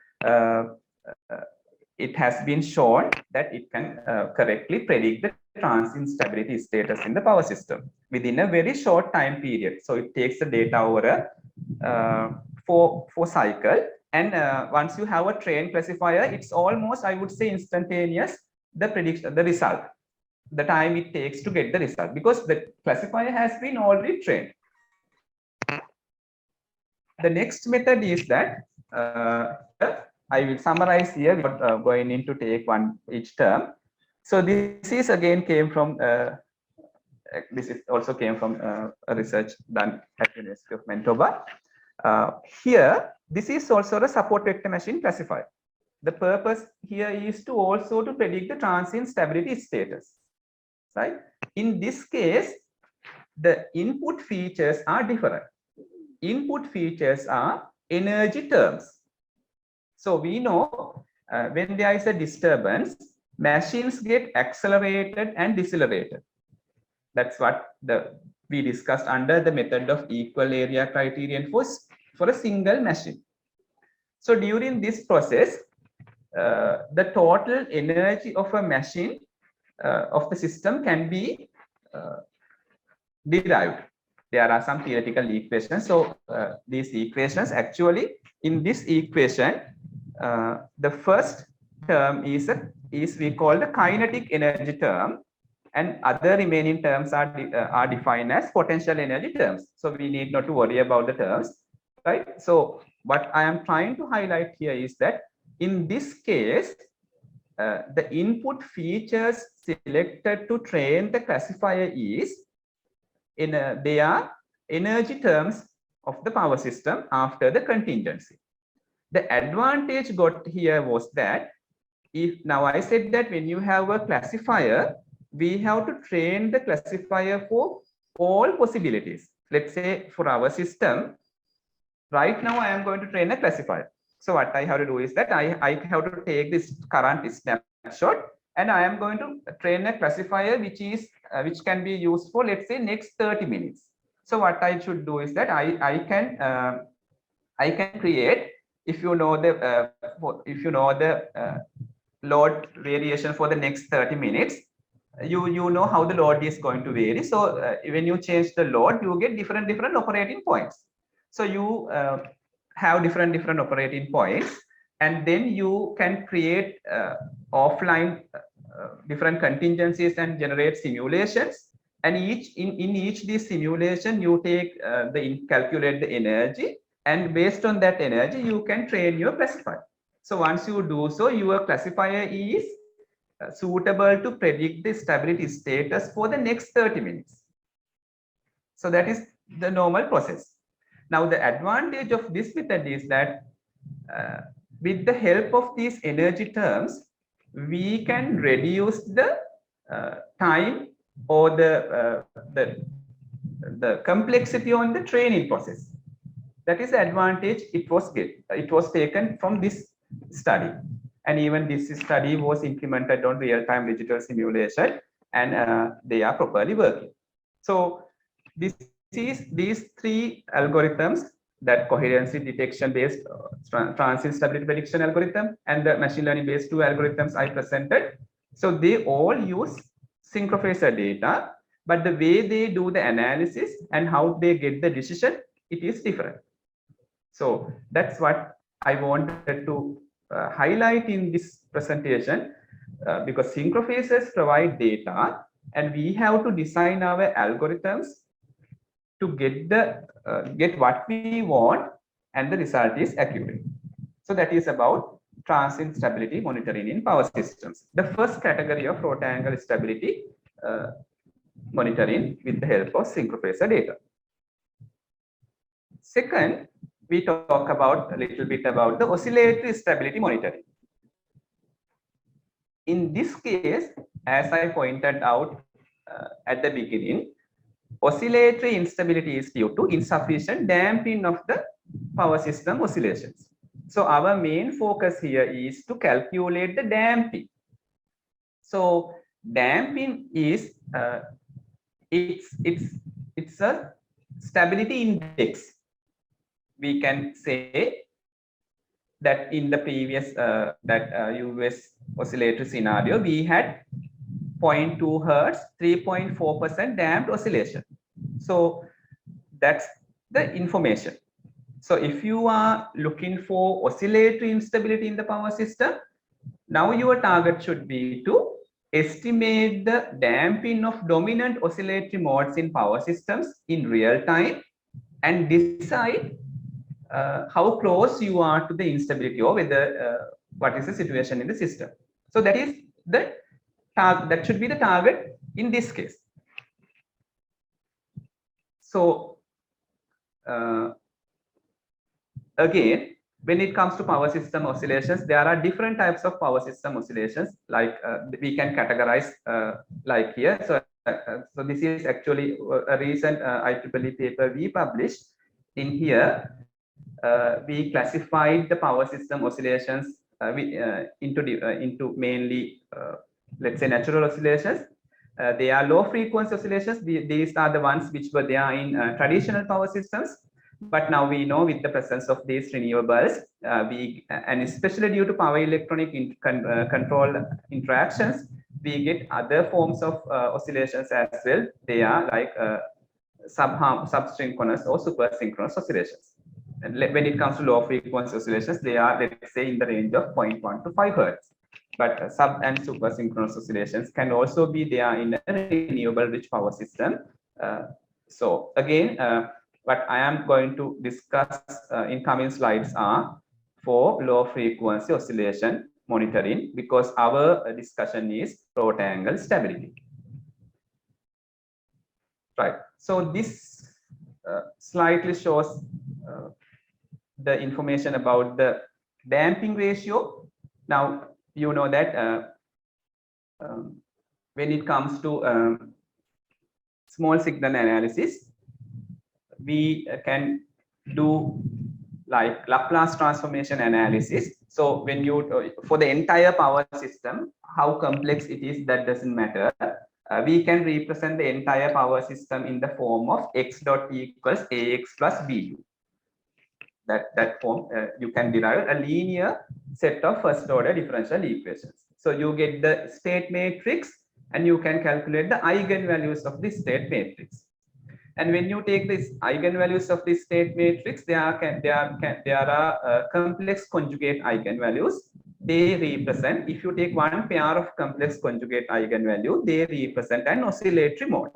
it has been shown that it can correctly predict the transient stability status in the power system within a very short time period. So it takes the data over a 4 cycle. And once you have a trained classifier, it's almost, I would say, instantaneous, the prediction, the result, the time it takes to get the result, because the classifier has been already trained. The next method is that I will summarize here without going into take one each term. So this is again came from this is also came from a research done at the University of Manitoba. Here This is also a support vector machine classifier. The purpose here is to also to predict the transient stability status, right? In this case, the input features are different. Input features are energy terms. So we know when there is a disturbance, machines get accelerated and decelerated. That's what we discussed under the method of equal area criterion for a single machine. So during this process, the total energy of a machine of the system can be derived. There are some theoretical equations. So these equations actually, in this equation, the first term is we call the kinetic energy term, and other remaining terms are defined as potential energy terms. So we need not to worry about the terms, right? So what I am trying to highlight here is that in this case, the input features selected to train the classifier is they are energy terms of the power system after the contingency. The advantage got here was that if now I said that when you have a classifier, we have to train the classifier for all possibilities. Let's say for our system, right now I am going to train a classifier. So what I have to do is that I have to take this current snapshot and I am going to train a classifier which can be used for, let's say, next 30 minutes. So what I should do is that I can create, if you know the load variation for the next 30 minutes, you know how the load is going to vary. So when you change the load, you get different operating points. So you have different operating points, and then you can create offline different contingencies and generate simulations. And in each these simulation, you take calculate the energy, and based on that energy, you can train your classifier. So once you do so, your classifier is suitable to predict the stability status for the next 30 minutes. So that is the normal process. Now the advantage of this method is that with the help of these energy terms, we can reduce the time or the complexity on the training process. That is the advantage it was taken from this study. And even this study was implemented on real-time digital simulation, and they are properly working. So these three algorithms, that coherency detection based transient stability prediction algorithm and the machine learning based two algorithms I presented. So they all use synchrofacial data, but the way they do the analysis and how they get the decision, it is different. So that's what I wanted to highlight in this presentation, because synchrofacials provide data and we have to design our algorithms to get what we want, and the result is accurate. So that is about transient stability monitoring in power systems. The first category of rota angle stability monitoring with the help of synchrofacial data. Second, we talk about a little bit about the oscillatory stability monitoring. In this case, as I pointed out at the beginning, oscillatory instability is due to insufficient damping of the power system oscillations. So our main focus here is to calculate the damping. So damping is it's a stability index. We can say that in the previous US oscillatory scenario, we had 0.2 hertz, 3.4% damped oscillation. So that's the information. So if you are looking for oscillatory instability in the power system, now your target should be to estimate the damping of dominant oscillatory modes in power systems in real time and decide how close you are to the instability, or whether what is the situation in the system. So that is the target, that should be the target in this case. So again, when it comes to power system oscillations, there are different types of power system oscillations. Like we can categorize like here. So this is actually a recent IEEE paper we published. In here, we classified the power system oscillations into mainly, let's say, natural oscillations. They are low frequency oscillations. These are the ones which were there in traditional power systems. But now we know with the presence of these renewables, and especially due to power electronic control interactions, we get other forms of oscillations as well. They are like subsynchronous or supersynchronous oscillations. And when it comes to low frequency oscillations, they are, let's say, in the range of 0.1 to 5 hertz. But sub and super synchronous oscillations can also be there in a renewable rich power system. So again, what I am going to discuss in coming slides are for low frequency oscillation monitoring, because our discussion is throat angle stability. Right. So this slightly shows the information about the damping ratio. Now, you know that when it comes to small signal analysis, we can do like Laplace transformation analysis. So when you, for the entire power system, how complex it is, that doesn't matter. We can represent the entire power system in the form of x dot e equals ax plus bu. That form, you can derive a linear set of first order differential equations. So you get the state matrix and you can calculate the eigenvalues of the state matrix. And when you take these eigenvalues of this state matrix, there are complex conjugate eigenvalues. They represent, if you take one pair of complex conjugate eigenvalue, they represent an oscillatory mode.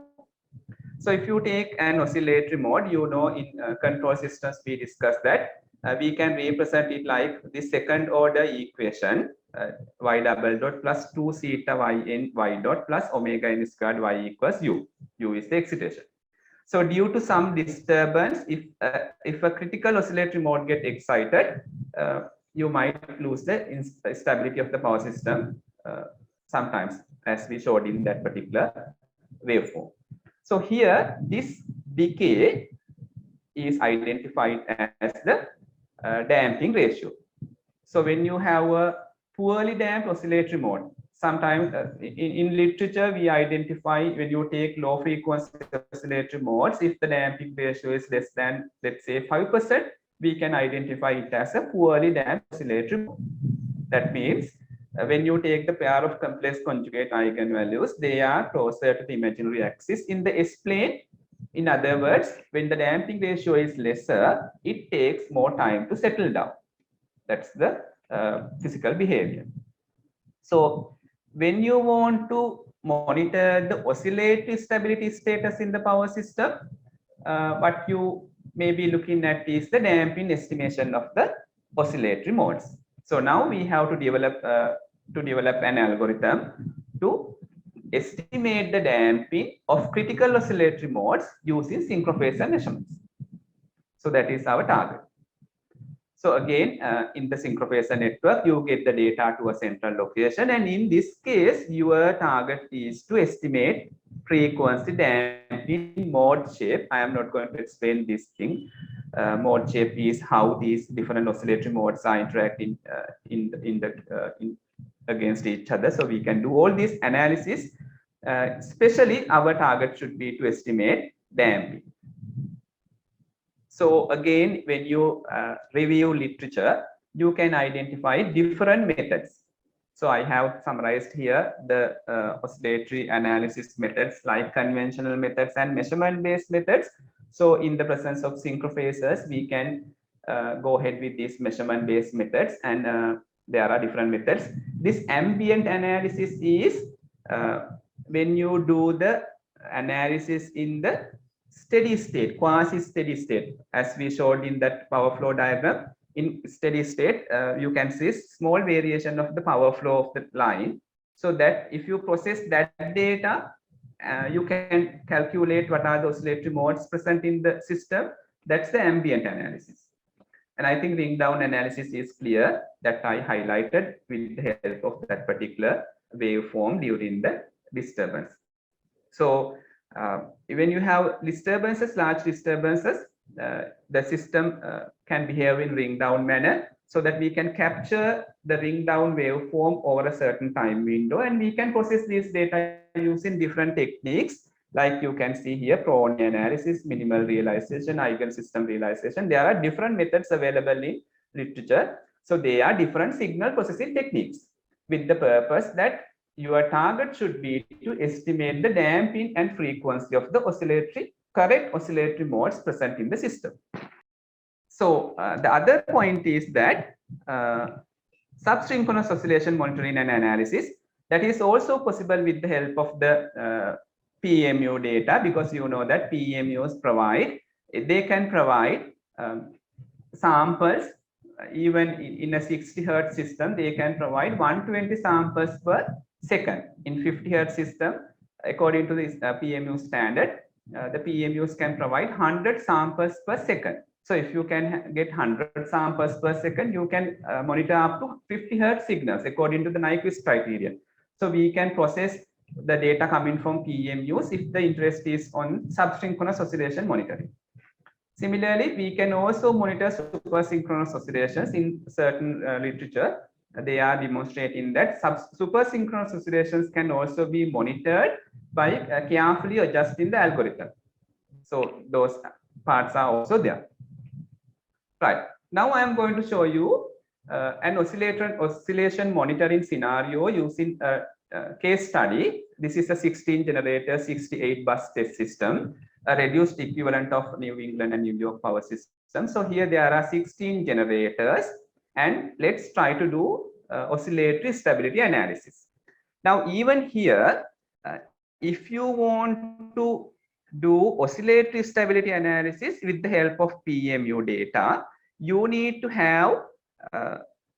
So if you take an oscillatory mode, you know, in control systems, we discussed that we can represent it like the second order equation, y double dot plus 2 zeta yn y dot plus omega n squared y equals u. U is the excitation. So due to some disturbance, if a critical oscillatory mode get excited, you might lose the stability of the power system sometimes, as we showed in that particular waveform. So here, this decay is identified as the damping ratio. So when you have a poorly damped oscillatory mode, sometimes in literature, we identify when you take low frequency oscillatory modes, if the damping ratio is less than, let's say, 5%, we can identify it as a poorly damped oscillatory mode. That means when you take the pair of complex conjugate eigenvalues, they are closer to the imaginary axis in the S-plane. In other words, when the damping ratio is lesser, it takes more time to settle down. That's the physical behavior. So when you want to monitor the oscillatory stability status in the power system, what you may be looking at is the damping estimation of the oscillatory modes. So now we have to develop an algorithm to estimate the damping of critical oscillatory modes using synchrofacial measurements. So that is our target. So again, in the synchrofacial network, you get the data to a central location. And in this case, your target is to estimate frequency damping mode shape. I am not going to explain this thing. Mode shape is how these different oscillatory modes are interacting against each other. So we can do all this analysis. Especially our target should be to estimate damping. So again, when you review literature, you can identify different methods. So I have summarized here the oscillatory analysis methods like conventional methods and measurement-based methods. So in the presence of synchrophasors, we can go ahead with these measurement-based methods, and there are different methods. This ambient analysis is when you do the analysis in the steady state, quasi-steady state, as we showed in that power flow diagram. In steady state, you can see small variation of the power flow of the line, so that if you process that data, you can calculate what are the oscillatory modes present in the system. That's the ambient analysis. And I think ring down analysis is clear, that I highlighted with the help of that particular waveform during the disturbance. So when you have disturbances, large disturbances, the system can behave in ring down manner, so that we can capture the ring down waveform over a certain time window, and we can process this data using different techniques. Like you can see here, Prony analysis, minimal realization, eigensystem realization. There are different methods available in literature. So they are different signal processing techniques with the purpose that your target should be to estimate the damping and frequency of the correct oscillatory modes present in the system. So the other point is that subsynchronous oscillation monitoring and analysis, that is also possible with the help of the PMU data, because you know that PMUs they can provide samples. Even in a 60 Hertz system, they can provide 120 samples per second. In 50 Hertz system, according to this PMU standard, the PMUs can provide 100 samples per second. So if you can get 100 samples per second, you can monitor up to 50 Hertz signals according to the Nyquist criterion. So we can process the data coming from PMUs if the interest is on subsynchronous oscillation monitoring. Similarly, we can also monitor supersynchronous oscillations in certain literature. They are demonstrating that supersynchronous oscillations can also be monitored by carefully adjusting the algorithm. So those parts are also there. Right. Now I am going to show you an oscillation monitoring scenario using a case study. This is a 16 generator, 68 bus test system, a reduced equivalent of New England and New York power system. So here there are 16 generators, and let's try to do oscillatory stability analysis. Now, even here, if you want to do oscillatory stability analysis with the help of PMU data, you need to have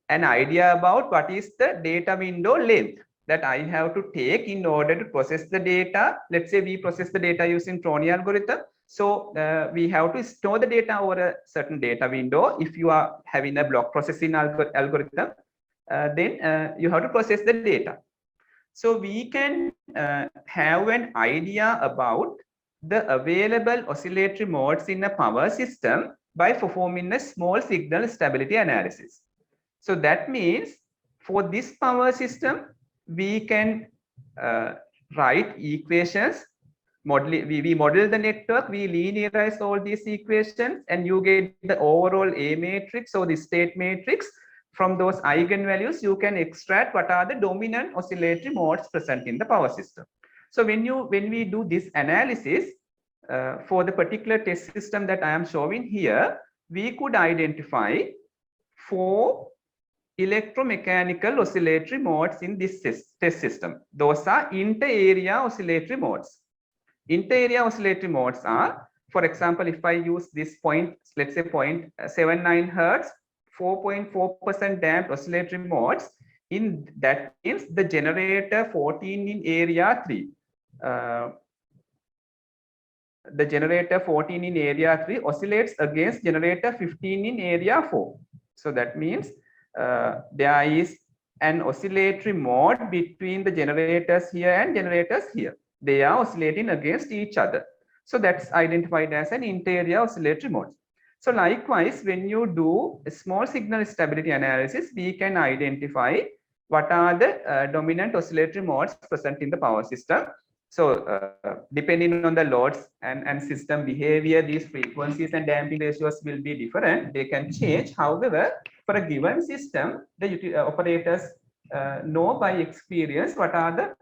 an idea about what is the data window length that I have to take in order to process the data. Let's say we process the data using Prony algorithm. So we have to store the data over a certain data window. If you are having a block processing algorithm, then you have to process the data. So we can have an idea about the available oscillatory modes in a power system by performing a small signal stability analysis. So that means for this power system, we can write equations. We model the network, we linearize all these equations, and you get the overall A matrix or the state matrix. From those eigenvalues, you can extract what are the dominant oscillatory modes present in the power system. So when we do this analysis for the particular test system that I am showing here, we could identify 4 electromechanical oscillatory modes in this test system. Those are inter-area oscillatory modes. Inter-area oscillatory modes are, for example, if I use this point, let's say 0.79 Hertz, 4.4% damped oscillatory modes, in that means the generator 14 in area 3. The generator 14 in area 3 oscillates against generator 15 in area 4. So that means there is an oscillatory mode between the generators here and generators here. They are oscillating against each other. So that's identified as an inter-area oscillatory mode. So likewise, when you do a small signal stability analysis, we can identify what are the dominant oscillatory modes present in the power system. So depending on the loads and system behavior, these frequencies and damping ratios will be different. They can change. However, for a given system, the operators know by experience what are the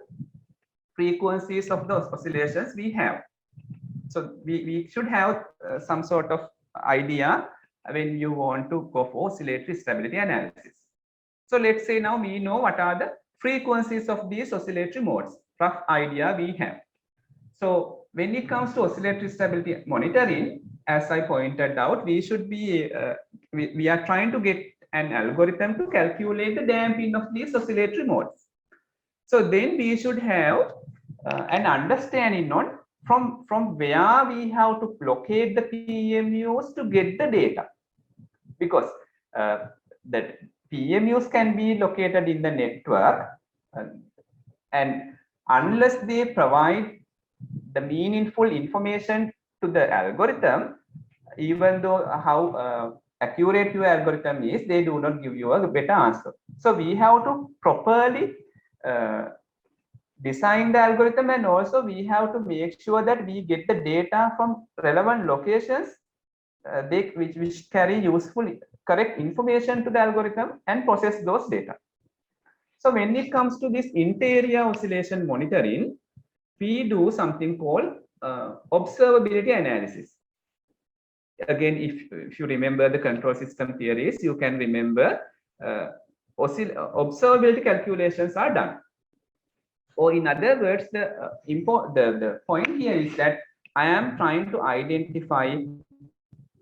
frequencies of those oscillations we have. So we should have some sort of idea when you want to go for oscillatory stability analysis. So let's say now we know what are the frequencies of these oscillatory modes. Rough idea we have. So when it comes to oscillatory stability monitoring, as I pointed out, we should be we are trying to get an algorithm to calculate the damping of these oscillatory modes. So then we should have an understanding on from where we have to locate the PMUs to get the data. because the PMUs can be located in the network, and unless they provide the meaningful information to the algorithm, even though how accurate your algorithm is, they do not give you a better answer. So we have to properly design the algorithm, and also we have to make sure that we get the data from relevant locations which carry useful correct information to the algorithm and process those data. So when it comes to this inter-area oscillation monitoring, we do something called observability analysis. Again, if you remember the control system theories, you can remember observability calculations are done. Or in other words, the point here is that I am trying to identify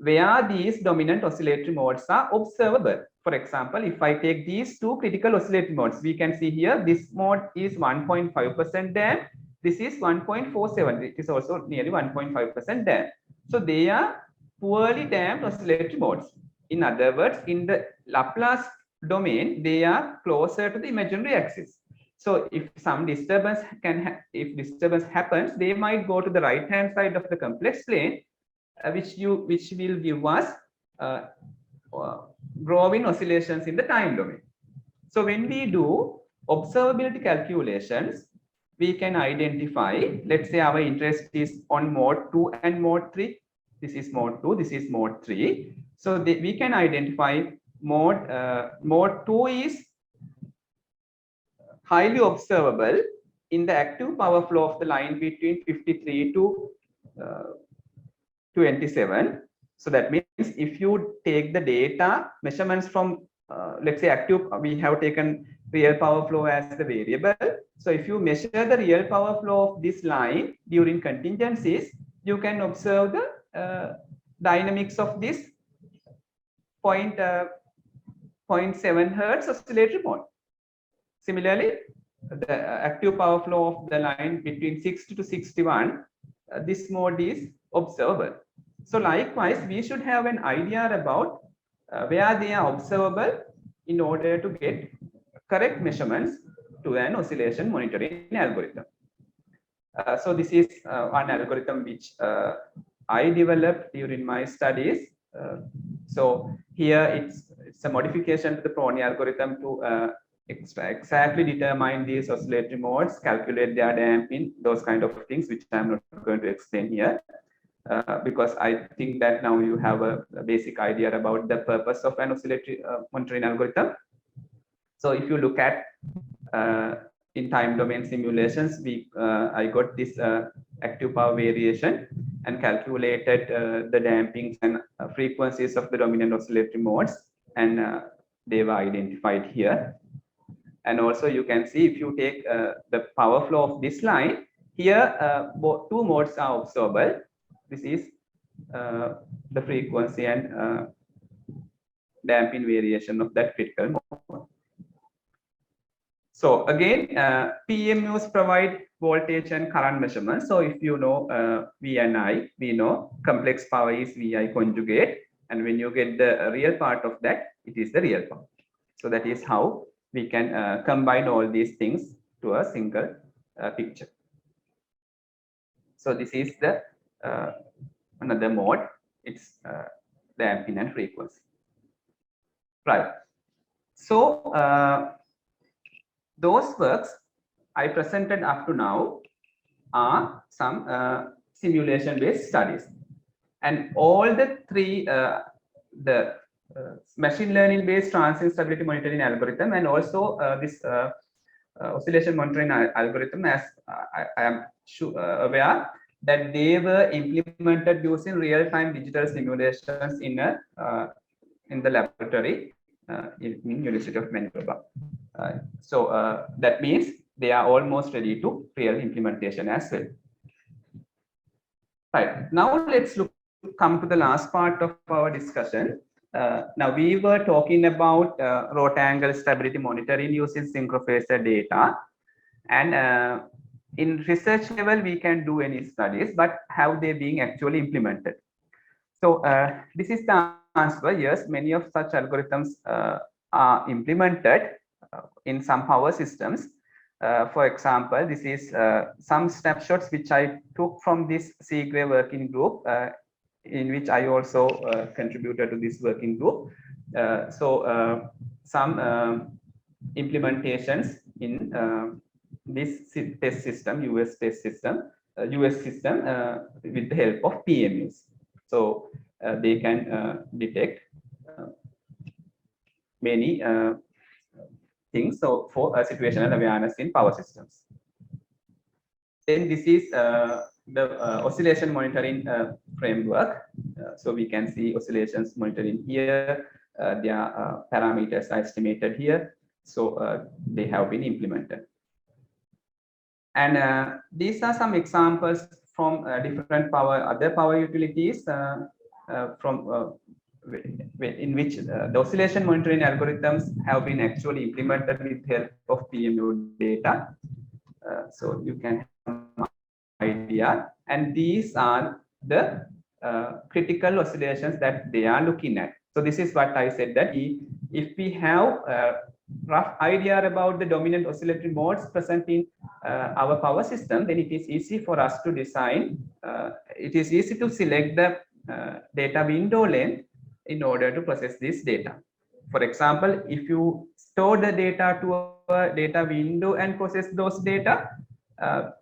where these dominant oscillatory modes are observable. For example, if I take these two critical oscillatory modes, we can see here this mode is 1.5% damped. This is 1.47. It is also nearly 1.5% damped. So they are poorly damped oscillatory modes. In other words, in the Laplace domain, they are closer to the imaginary axis. So if some disturbance if disturbance happens, they might go to the right-hand side of the complex plane, which will give us growing oscillations in the time domain. So when we do observability calculations, we can identify, let's say our interest is on mode 2 and mode 3. This is mode 2, this is mode 3. So we can identify mode 2 is highly observable in the active power flow of the line between 53 to 27. So that means if you take the data measurements from let's say active, we have taken real power flow as the variable. So if you measure the real power flow of this line during contingencies, you can observe the dynamics of this 0.7 hertz oscillatory mode. Similarly, the active power flow of the line between 60 to 61, this mode is observable. So likewise, we should have an idea about where they are observable in order to get correct measurements to an oscillation monitoring algorithm. So this is one algorithm which I developed during my studies. So here it's a modification to the Prony algorithm to exactly determine these oscillatory modes, calculate their damping, those kind of things, which I'm not going to explain here. Because I think that now you have a basic idea about the purpose of an oscillatory monitoring algorithm. So if you look at in time domain simulations, I got this active power variation and calculated the dampings and frequencies of the dominant oscillatory modes, and they were identified here. And also you can see if you take the power flow of this line, here two modes are observable. This is the frequency and damping variation of that critical mode. So again, PMUs provide voltage and current measurements. So if you know V and I, we know complex power is VI conjugate. And when you get the real part of that, it is the real power. So that is how we can combine all these things to a single picture. So this is the another mode. It's damping and frequency. Right. So those works I presented up to now are some simulation-based studies, and all the three, the machine learning-based transient stability monitoring algorithm, and also this oscillation monitoring algorithm, as I am aware that they were implemented using real-time digital simulations in the laboratory in University of Manitoba. So that means they are almost ready to real implementation as well. Right, now let's come to the last part of our discussion. Now we were talking about root angle stability monitoring using synchrofacial data, and in research level we can do any studies, but how they being actually implemented. So this is the answer. Yes, many of such algorithms are implemented in some power systems. For example, this is some snapshots which I took from this CGRE working group, in which I also contributed to this working group. Some implementations in this test system, US test system, US system with the help of PMUs. So they can detect many things. So for situational awareness in power systems. Then this is the oscillation monitoring framework. So we can see oscillations monitoring here. Their parameters are estimated here. So they have been implemented. And these are some examples from different other power utilities in which the oscillation monitoring algorithms have been actually implemented with help of PMU data. So you can have an idea, and these are the critical oscillations that they are looking at. So this is what I said, that if we have a rough idea about the dominant oscillatory modes present in our power system, then it is easy for us to design, it is easy to select the data window length in order to process this data. For example, if you store the data to a data window and process those data,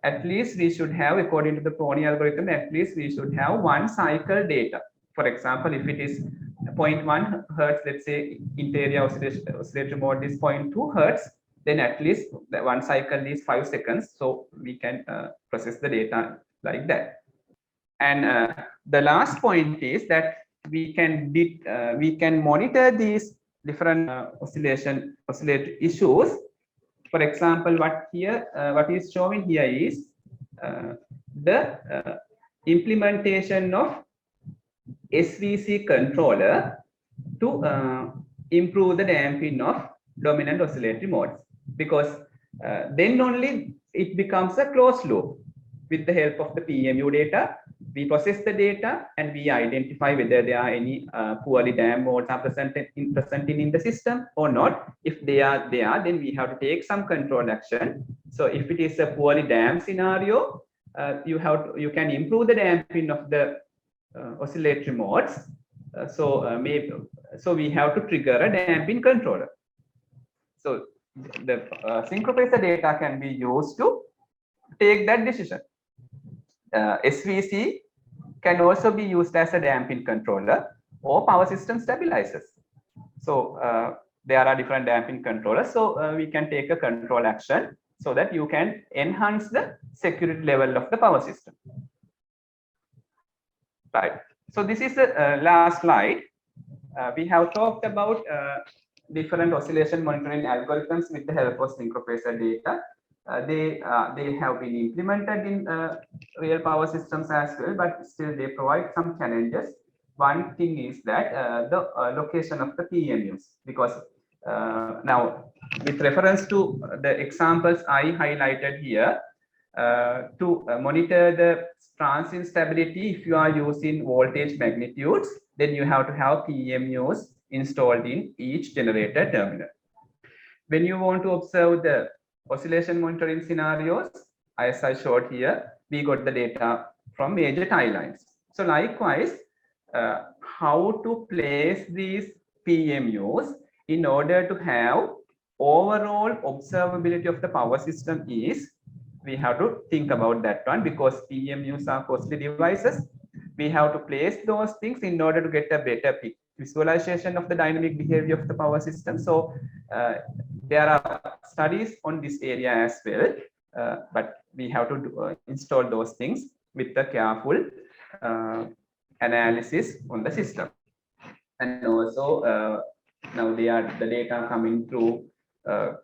at least we should have, according to the Pony algorithm, at least we should have one cycle data. For example, if it is 0.1 hertz, let's say interior oscillator mode is 0.2 hertz, then at least the one cycle is 5 seconds. So we can process the data like that. And the last point is that we can monitor these different oscillator issues. For example, what is showing here is the implementation of SVC controller to improve the damping of dominant oscillatory modes, because then only it becomes a closed loop. With the help of the PMU data, we process the data and we identify whether there are any poorly damped modes are present in the system or not. If they are there, then we have to take some control action. So if it is a poorly damped scenario, you can improve the damping of the oscillatory modes. So we have to trigger a damping controller. So the Synchrofacial data can be used to take that decision. SVC can also be used as a damping controller or power system stabilizers. So there are different damping controllers. So we can take a control action so that you can enhance the security level of the power system. Right. So this is the last slide. We have talked about different oscillation monitoring algorithms with the help of Synchrofacial data. They have been implemented in real power systems as well, but still they provide some challenges. One thing is that the location of the PMUs, because now with reference to the examples I highlighted here, to monitor the transient stability, if you are using voltage magnitudes, then you have to have PMUs installed in each generator terminal. When you want to observe the oscillation monitoring scenarios, as I showed here, we got the data from major tie lines. So likewise, how to place these PMUs in order to have overall observability of the power system is, we have to think about that one, because PMUs are costly devices. We have to place those things in order to get a better visualization of the dynamic behavior of the power system. So there are studies on this area as well, but we have to install those things with a careful analysis on the system. And also now the data coming through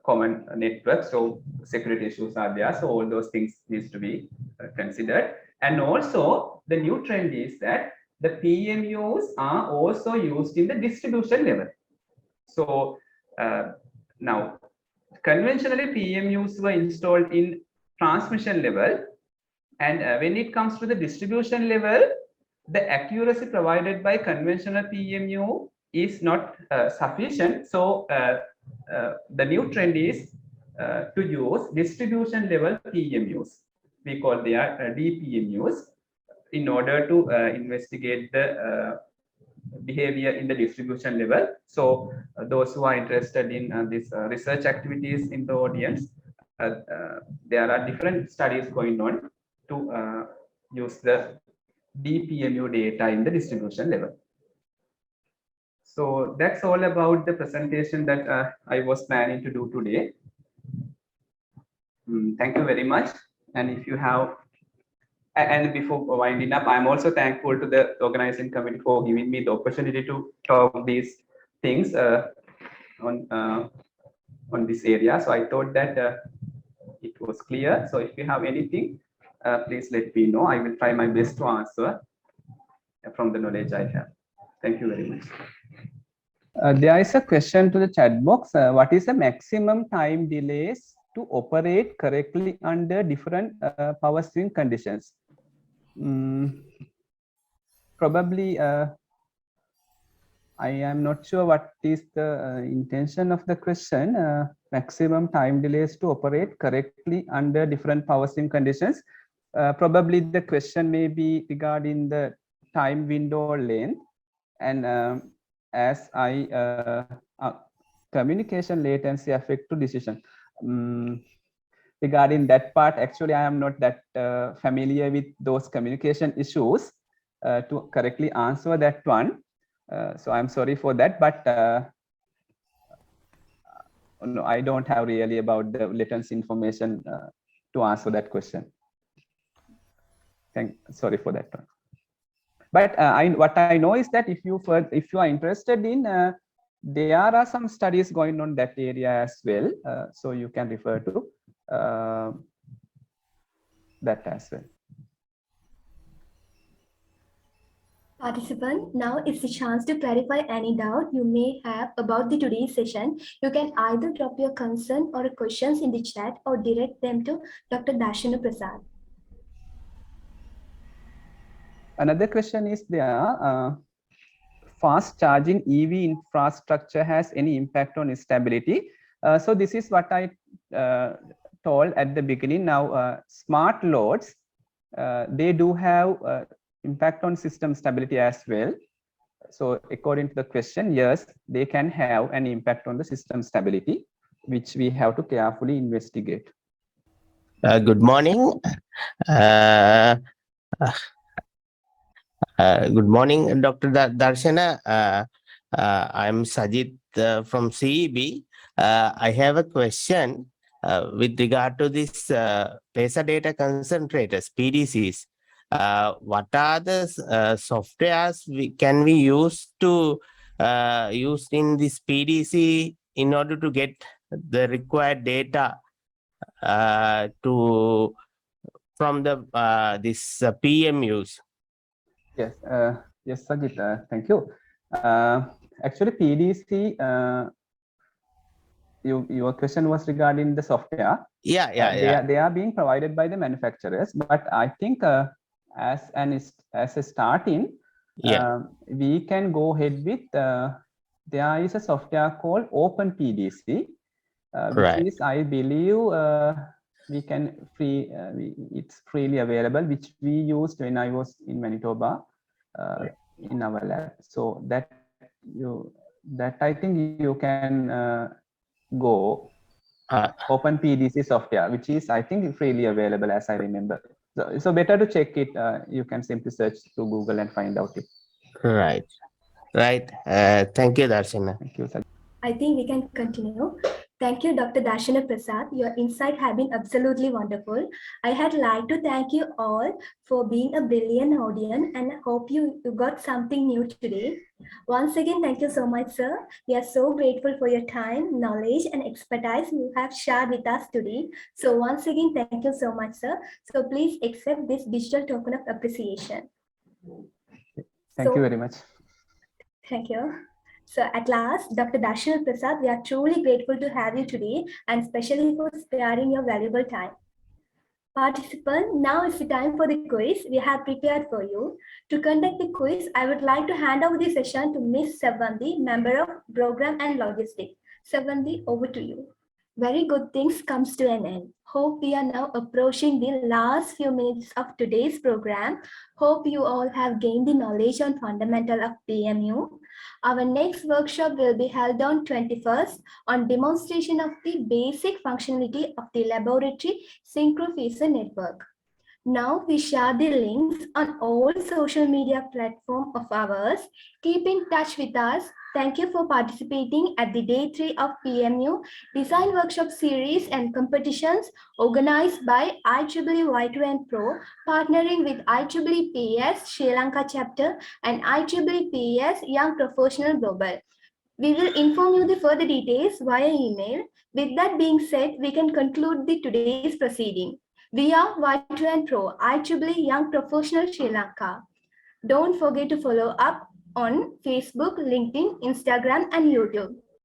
common network, so security issues are there, so all those things needs to be considered. And also the new trend is that the PMUs are also used in the distribution level. So now conventionally PMUs were installed in transmission level, and when it comes to the distribution level, the accuracy provided by conventional PMU is not sufficient. So the new trend is to use distribution level PMUs. We call they are DPMUs, in order to investigate the behavior in the distribution level. So those who are interested in this research activities in the audience, there are different studies going on to use the DPMU data in the distribution level. So that's all about the presentation that I was planning to do today. Thank you very much. And if you have, and before winding up, I'm also thankful to the organizing committee for giving me the opportunity to talk these things on this area. So I thought that it was clear. So if you have anything, please let me know. I will try my best to answer from the knowledge I have. Thank you very much. There is a question to the chat box. What is the maximum time delays to operate correctly under different power swing conditions? Probably, I am not sure what is the intention of the question. Maximum time delays to operate correctly under different power swing conditions. Probably the question may be regarding the time window length, and as communication latency affect to decision. Regarding that part, actually, I am not that familiar with those communication issues to correctly answer that one. So I'm sorry for that, but no, I don't have really about the latency information to answer that question. Sorry for that one. But what I know is that if you are interested in, there are some studies going on that area as well. So you can refer to that as well. Participant, now is the chance to clarify any doubt you may have about the today's session. You can either drop your concern or questions in the chat or direct them to Dr. Darshana Prasad. Another question is there, fast charging EV infrastructure has any impact on stability? So this is what I told at the beginning. Now, smart loads, they do have impact on system stability as well. So according to the question, yes, they can have an impact on the system stability, which we have to carefully investigate. Good morning. Good morning, Dr. Darshana. I'm Sajid from CEB. I have a question with regard to this Pesa data concentrators, PDCs. What are the softwares can we use to use in this PDC in order to get the required data from the this PMUs? Yes, yes, Sajid, thank you. Actually, PDC, your question was regarding the software. They are being provided by the manufacturers, but I think as a starting, we can go ahead with there is a software called OpenPDC, which is, I believe, we can it's freely available, which we used when I was in Manitoba in our lab. So that I think you can go OpenPDC software, which is, I think, freely available, as I remember. So better to check it. You can simply search through Google and find out it. Right. Thank you, Darshana. Thank you, Sajid. I think we can continue. Thank you, Dr. Darshana Prasad. Your insight have been absolutely wonderful. I had like to thank you all for being a brilliant audience, and I hope you got something new today. Once again, thank you so much, sir. We are so grateful for your time, knowledge, and expertise you have shared with us today. So once again, thank you so much, sir. So please accept this digital token of appreciation. Thank you very much. Thank you. So at last, Dr. Darshana Prasad, we are truly grateful to have you today, and especially for sparing your valuable time. Participant, now is the time for the quiz we have prepared for you. To conduct the quiz, I would like to hand over the session to Ms. Savandi, Member of Program and Logistics. Savandi, over to you. Very good things comes to an end. Hope we are now approaching the last few minutes of today's program. Hope you all have gained the knowledge on fundamental of PMU. Our next workshop will be held on 21st on demonstration of the basic functionality of the laboratory Synchrofacial network. Now we share the links on all social media platforms of ours. Keep in touch with us. Thank you for participating at the Day 3 of PMU Design Workshop Series and competitions organized by IEEE Y2NPro, partnering with IEEE PS Sri Lanka Chapter and IEEE PS Young Professional Global. We will inform you the further details via email. With that being said, we can conclude the today's proceeding. We are Y2NPro, IEEE Young Professional Sri Lanka. Don't forget to follow up on Facebook, LinkedIn, Instagram, and YouTube.